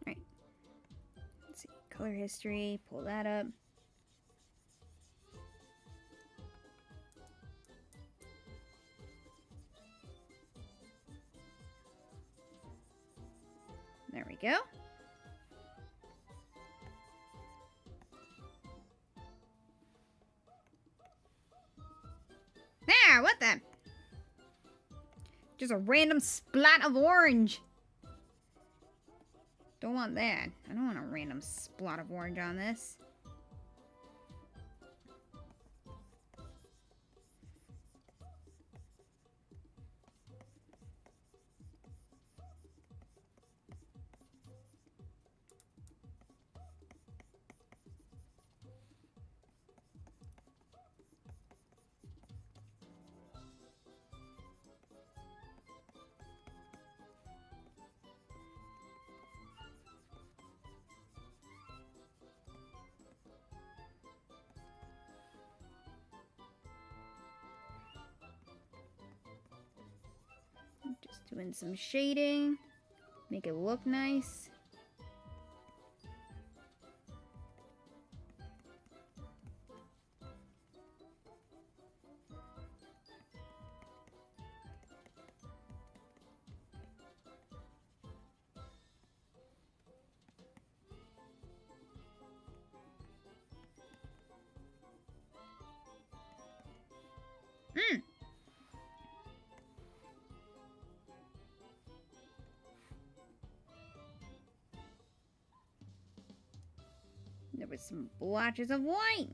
Right. Let's see. Color history. Pull that up. There we go. There, what the? Just a random splat of orange. Don't want that. I don't want a random splat of orange on this. Just doing some shading. Make it look nice. There was some blotches of white.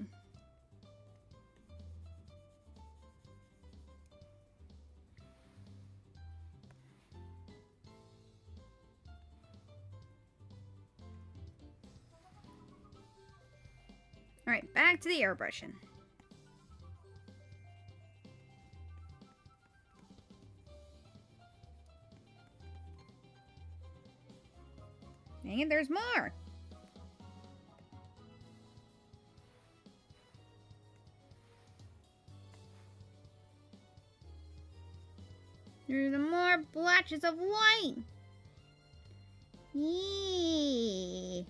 All right, back to the airbrushing. Dang it, there's more. There's more blotches of white. Yee.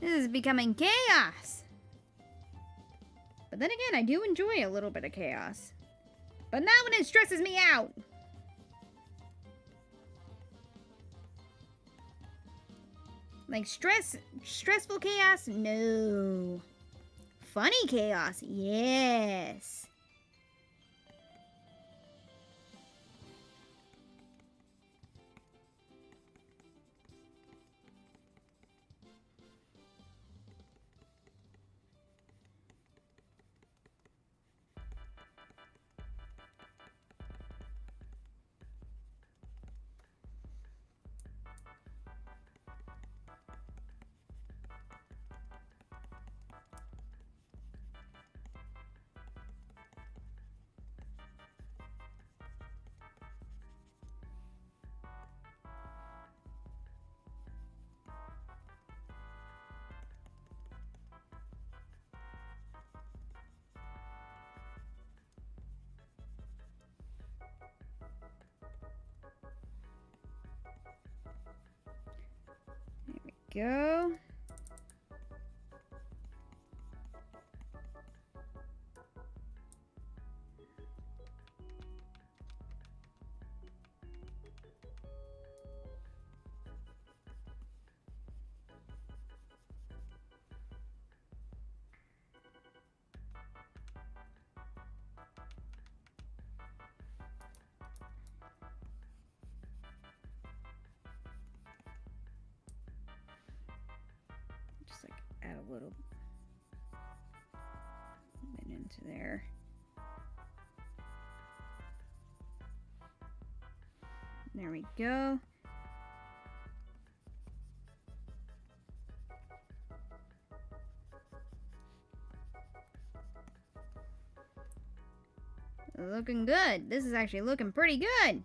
This is becoming chaos. But then again, I do enjoy a little bit of chaos. But not when it stresses me out. Like stressful chaos? No. Funny chaos? Yes. Go. Just like add a little bit into there. There we go. Looking good. This is actually looking pretty good.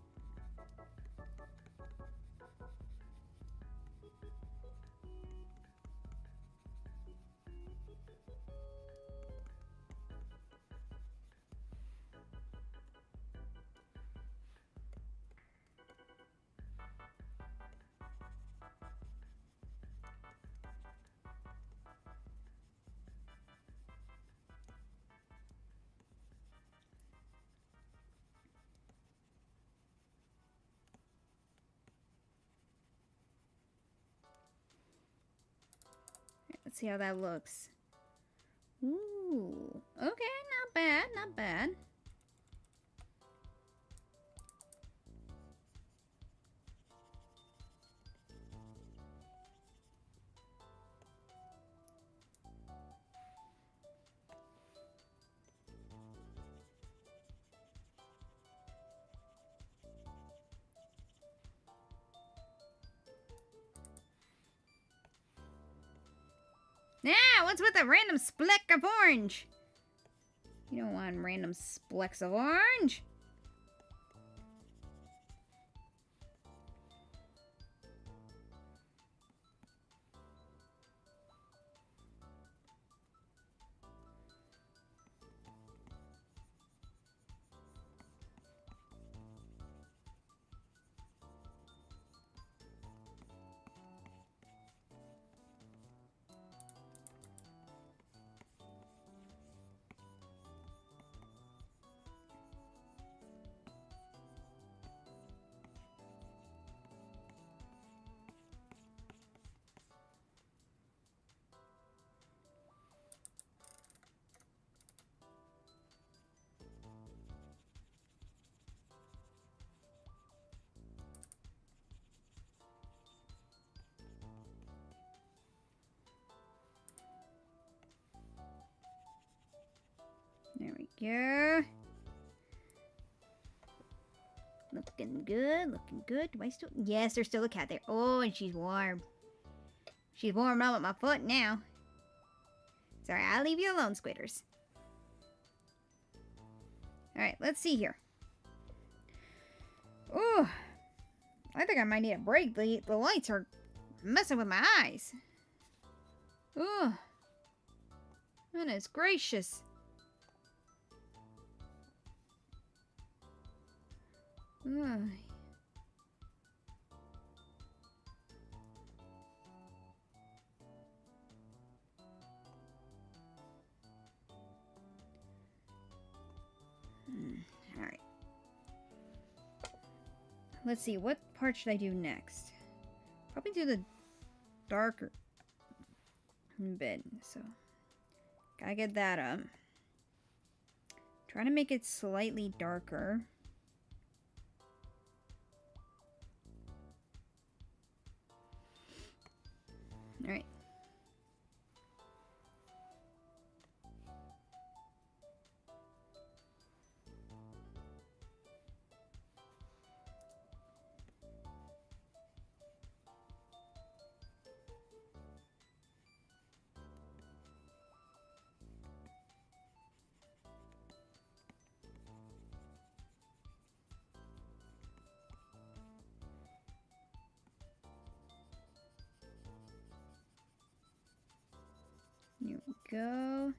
Let's see how that looks. Ooh. Okay, not bad, not bad. Now, what's with a random speck of orange? You don't want random splecks of orange. There we go. Looking good, looking good. Do I still... Yes, there's still a cat there. Oh, and she's warm. She's warm up at my foot now. Sorry, I'll leave you alone, Squitters. Alright, let's see here. Ooh. I think I might need a break. The lights are messing with my eyes. Ugh. Goodness gracious. Ugh. Alright. Let's see, what part should I do next? Probably do the darker bit, so gotta get that up. Try to make it slightly darker. Alright. Here we go.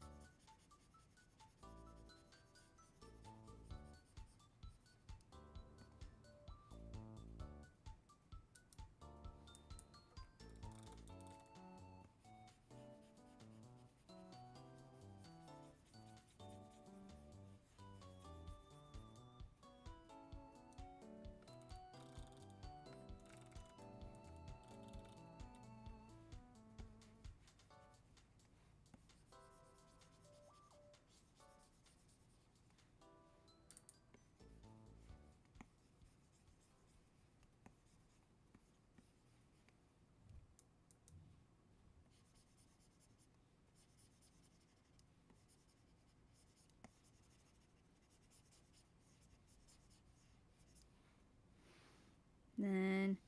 Then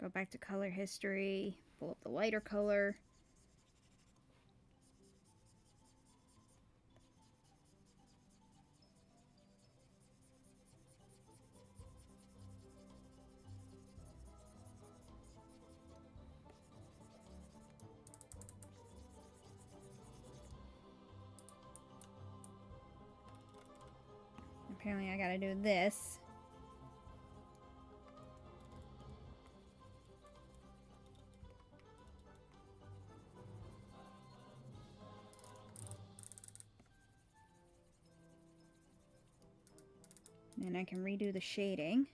go back to color history, pull up the lighter color. Apparently I gotta do this. And I can redo the shading.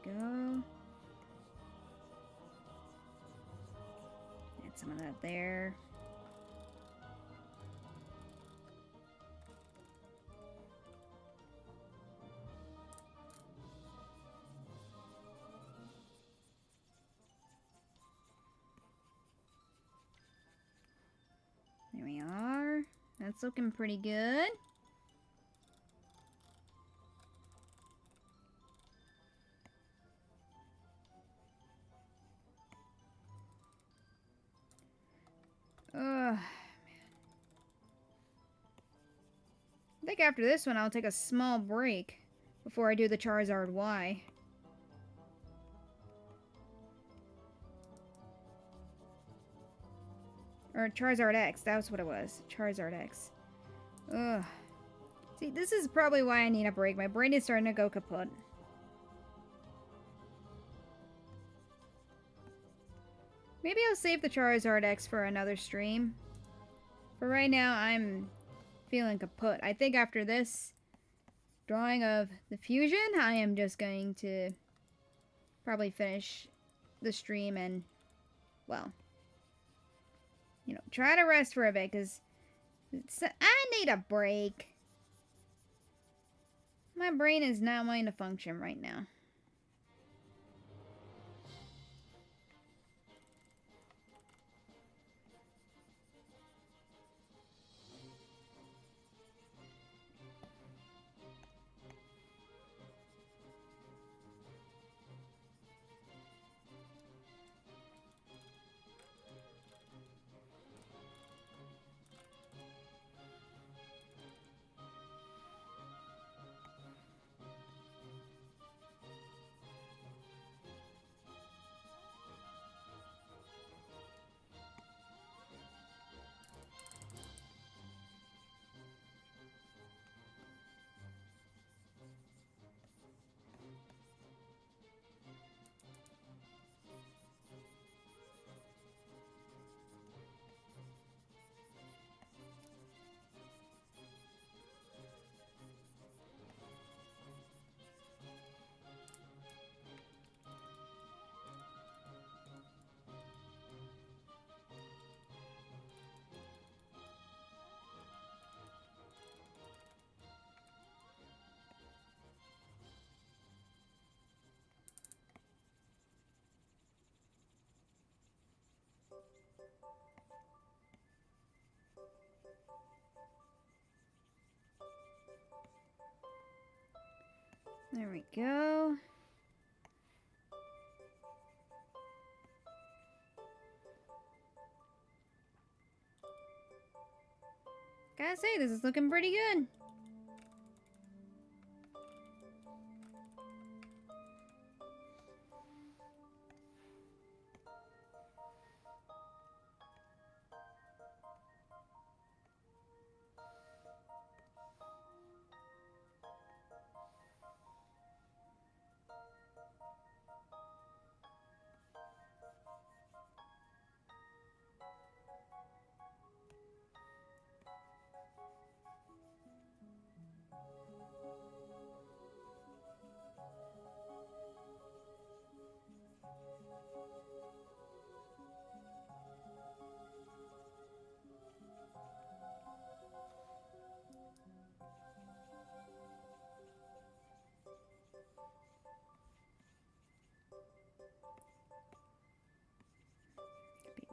Go. Add some of that there. There we are. That's looking pretty good. Ugh. I think after this one I'll take a small break before I do the Charizard Y. Or Charizard X, that's what it was. Charizard X. Ugh. See, this is probably why I need a break. My brain is starting to go kaput. Maybe I'll save the Charizard X for another stream. For right now, I'm feeling kaput. I think after this drawing of the fusion, I am just going to probably finish the stream and, well, you know, try to rest for a bit, because I need a break. My brain is not wanting to function right now. There we go. Gotta say, this is looking pretty good.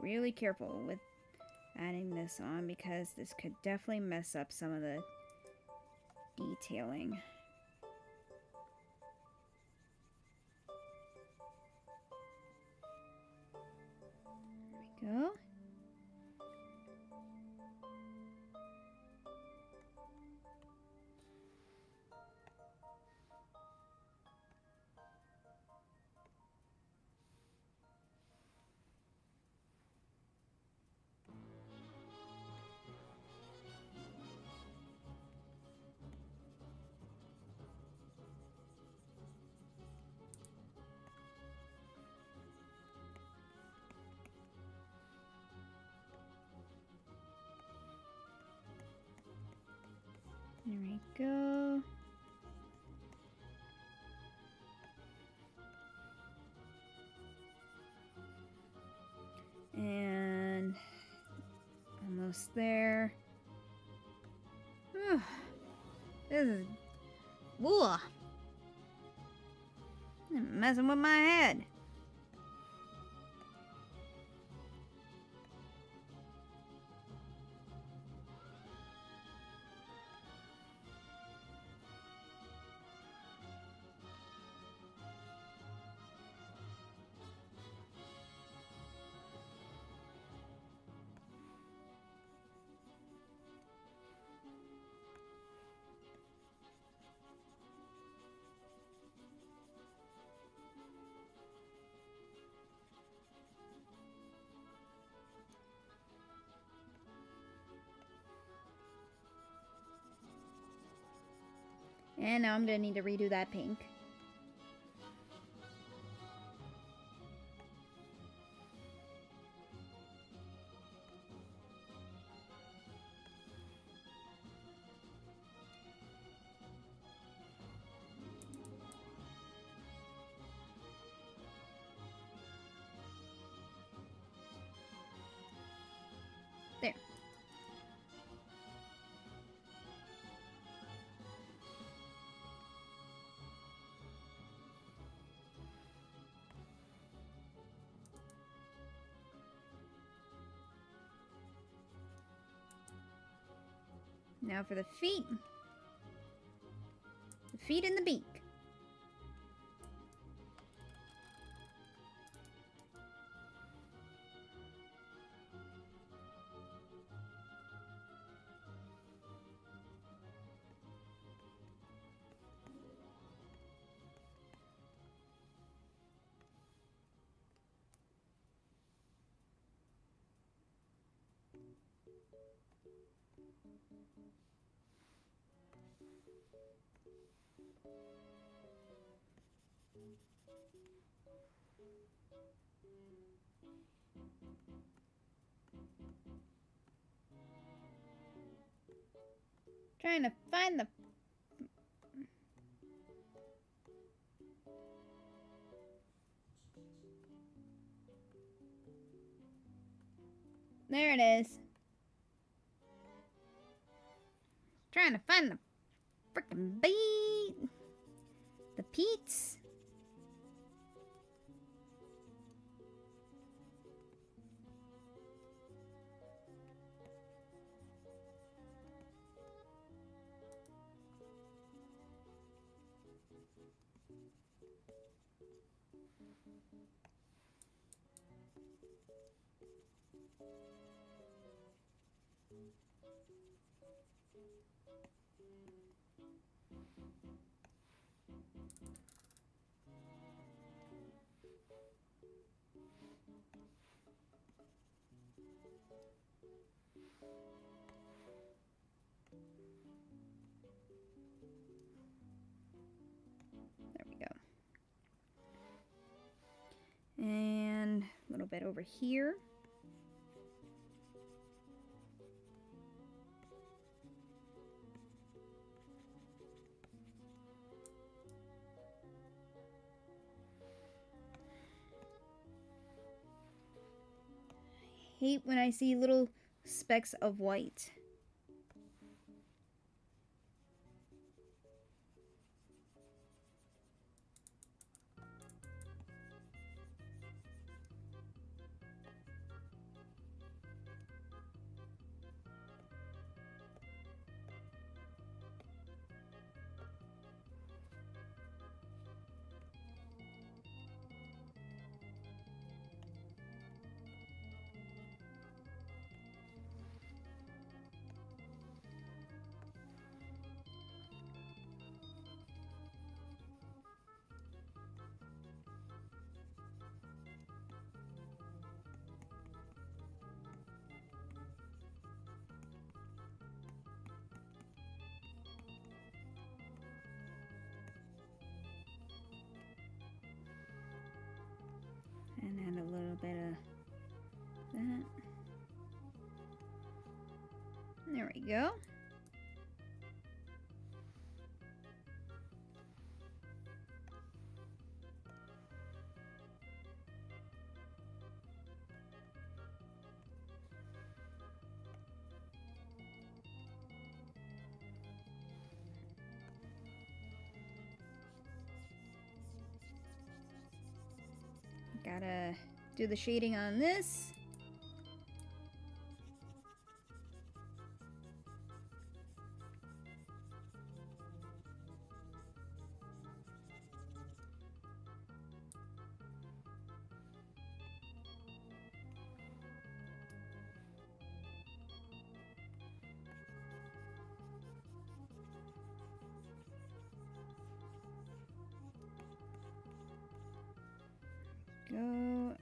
Be really careful with adding this on because this could definitely mess up some of the detailing. There we go. There we go. And almost there. Whew. This is messing with my head. And now I'm gonna need to redo that pink. There. Now for the feet. The feet and the beak. Trying to find the... There it is. Trying to find the frickin' beat. The Pete's. There we go. And a little bit over here. Hate when I see little specks of white. And add a little bit of that. There we go. Gotta do the shading on this. Go.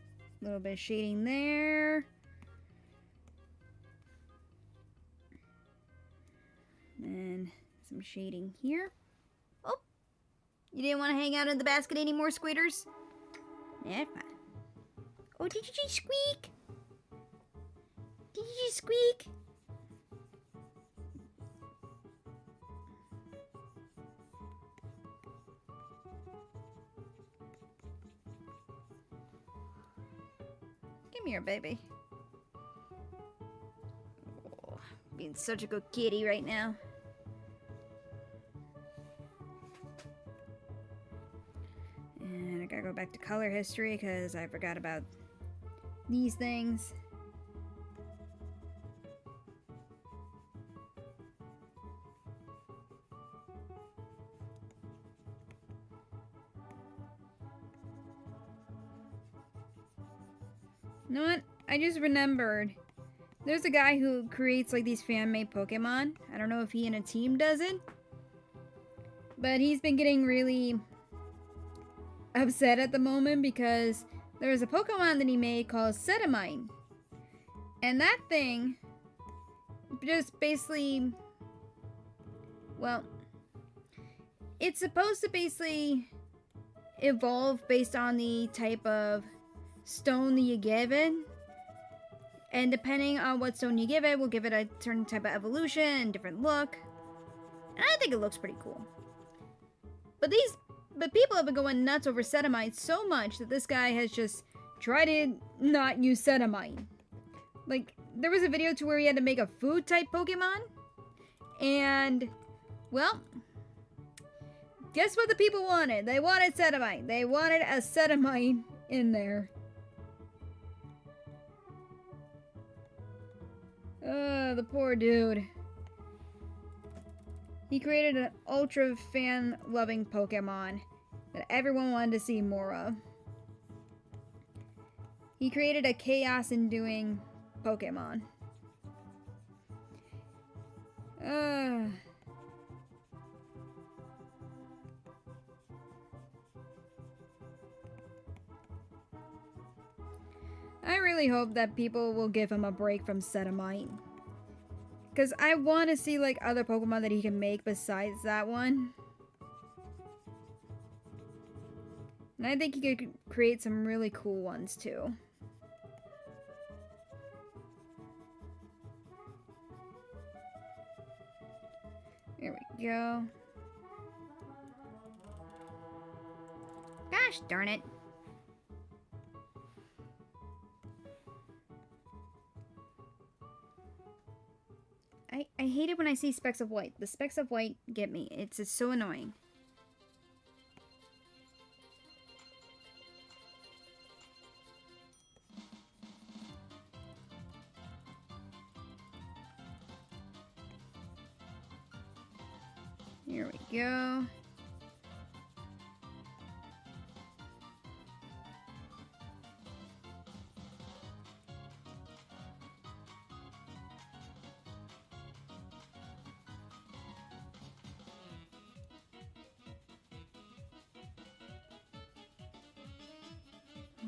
A little bit of shading there. And some shading here. Oh! You didn't want to hang out in the basket anymore, Squiders? Yeah, fine. Oh, did you just squeak? Did you just squeak? Come here, baby. Oh, being such a good kitty right now. And I gotta go back to color history because I forgot about these things. You know what? I just remembered. There's a guy who creates like these fan-made Pokemon. I don't know if he and a team does it. But he's been getting really upset at the moment because there's a Pokemon that he made called Sedamine. And that thing just basically, well, it's supposed to basically evolve based on the type of stone that you give it, and depending on what stone you give it, will give it a certain type of evolution and different look. And I think it looks pretty cool. But people have been going nuts over Sedamine so much that this guy has just tried to not use Sedamine. Like, there was a video to where he had to make a food type Pokemon, and well, guess what the people wanted? They wanted Sedamine. They wanted a Sedamine in there. The poor dude. He created an ultra fan-loving Pokemon that everyone wanted to see more of. He created a chaos-inducing Pokemon. I really hope that people will give him a break from Setamite. Because I want to see, like, other Pokemon that he can make besides that one. And I think he could create some really cool ones, too. There we go. Gosh darn it. I hate it when I see specks of white. The specks of white get me. It's so annoying. Here we go.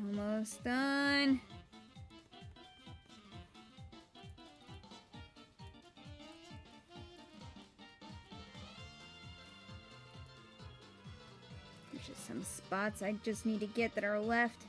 Almost done. There's just some spots I just need to get that are left.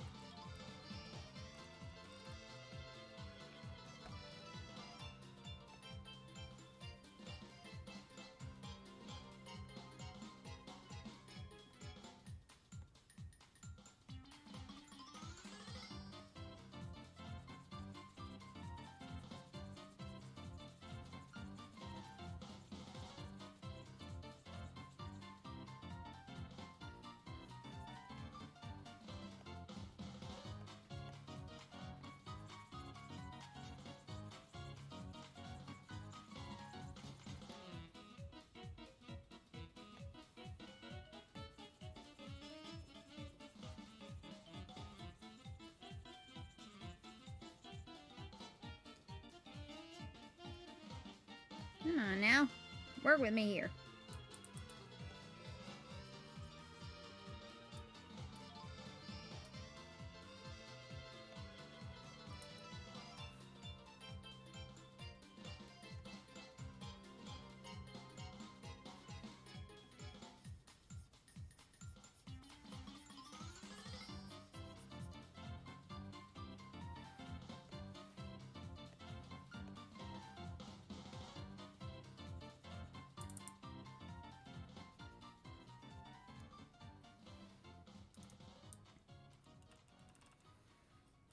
Come on now. Work with me here.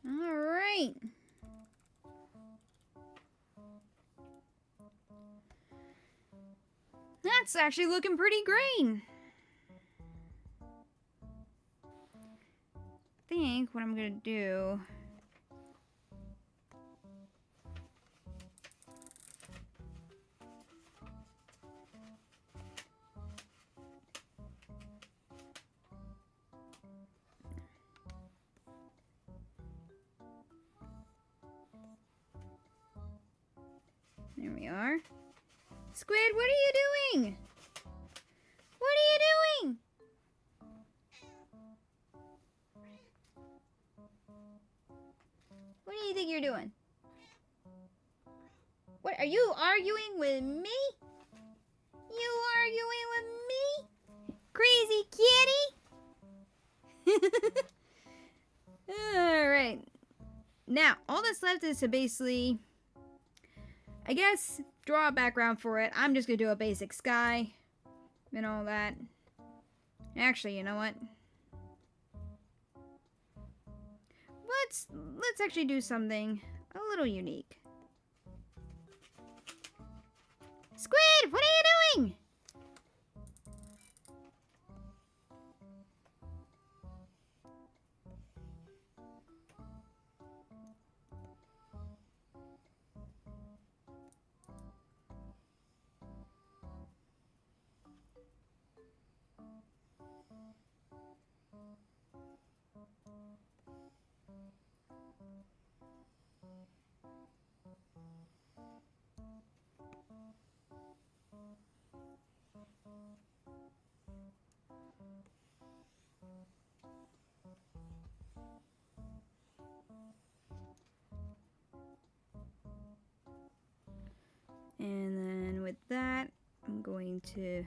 All right. That's actually looking pretty great. I think what I'm gonna do. There we are. Squid, what are you doing? What are you doing? What do you think you're doing? What, are you arguing with me? You arguing with me? Crazy kitty? Alright. Now, all that's left is to basically, I guess, draw a background for it. I'm just going to do a basic sky and all that. Actually, you know what? Let's actually do something a little unique. Squid, what are you doing? that, I'm going to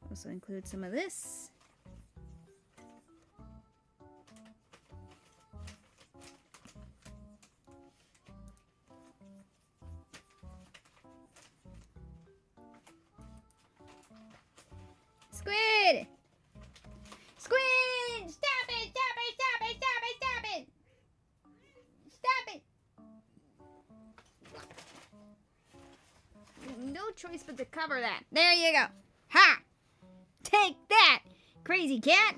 also include some of this. Squid! Squid! Stop it! Stop it! Stop it! Stop it! Stop it! Stop it! No choice but to cover that. There you go. Ha! Take that, crazy cat!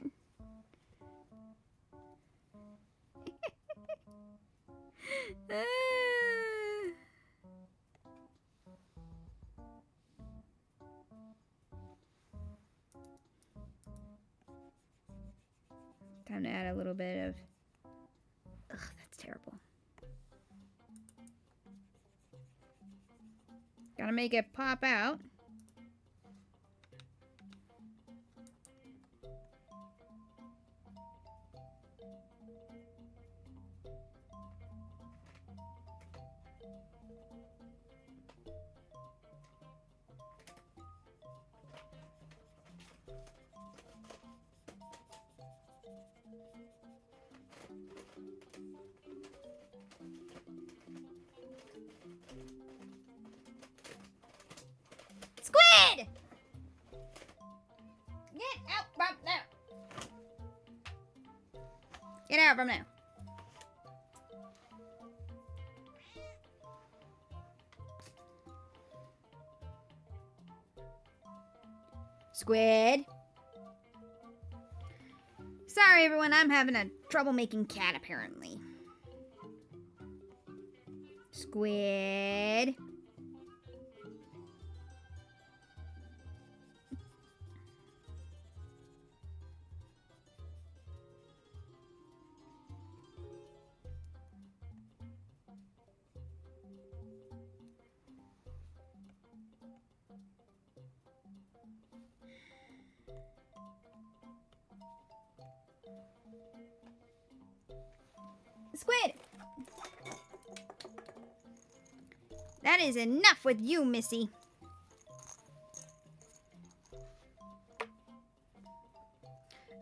Time to add a little bit of... Ugh, that's terrible. Gotta make it pop out. Squid! Get out from there! Get out from there. Squid. Sorry everyone, I'm having a troublemaking cat apparently. Squid. Squid! That is enough with you, Missy.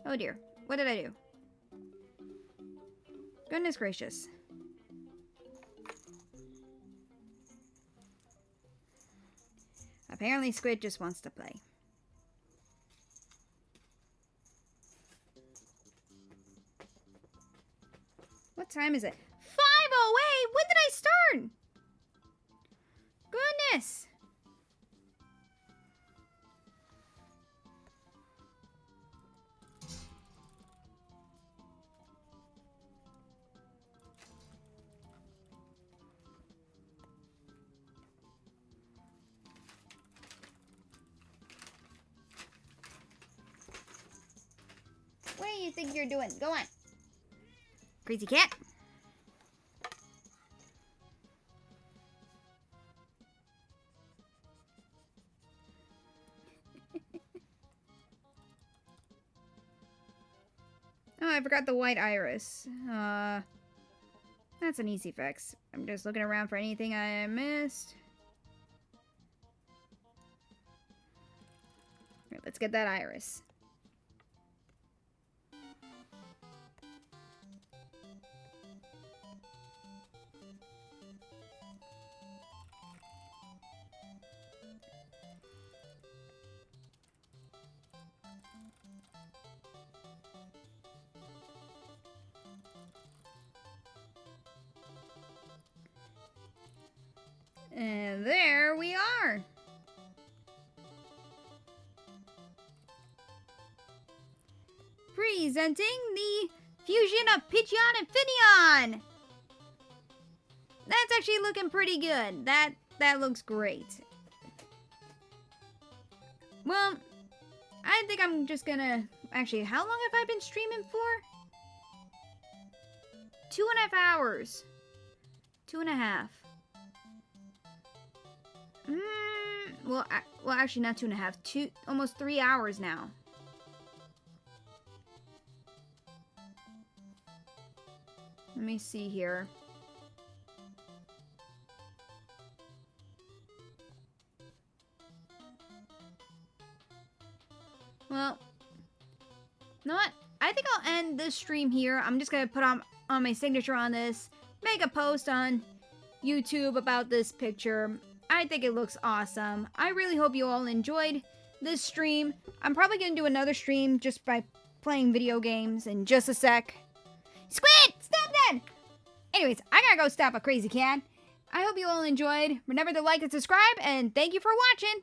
Oh dear, what did I do? Goodness gracious. Apparently Squid just wants to play. What time is it? 5:08! When did I start? Goodness! What do you think you're doing? Go on. Crazy cat. Oh, I forgot the white iris. That's an easy fix. I'm just looking around for anything I missed. Right, let's get that iris. And there we are. Presenting the fusion of Pidgeon and Finneon. That's actually looking pretty good. That looks great. Well, I think I'm just gonna... Actually, how long have I been streaming for? 2.5 hours. 2.5. Well, actually not 2.5. Almost 3 hours now. Let me see here. Well, you know what? I think I'll end this stream here. I'm just going to put on my signature on this. Make a post on YouTube about this picture. I think it looks awesome. I really hope you all enjoyed this stream. I'm probably going to do another stream just by playing video games in just a sec. Squid! Stop that! Anyways, I gotta go stop a crazy cat. I hope you all enjoyed. Remember to like and subscribe, and thank you for watching.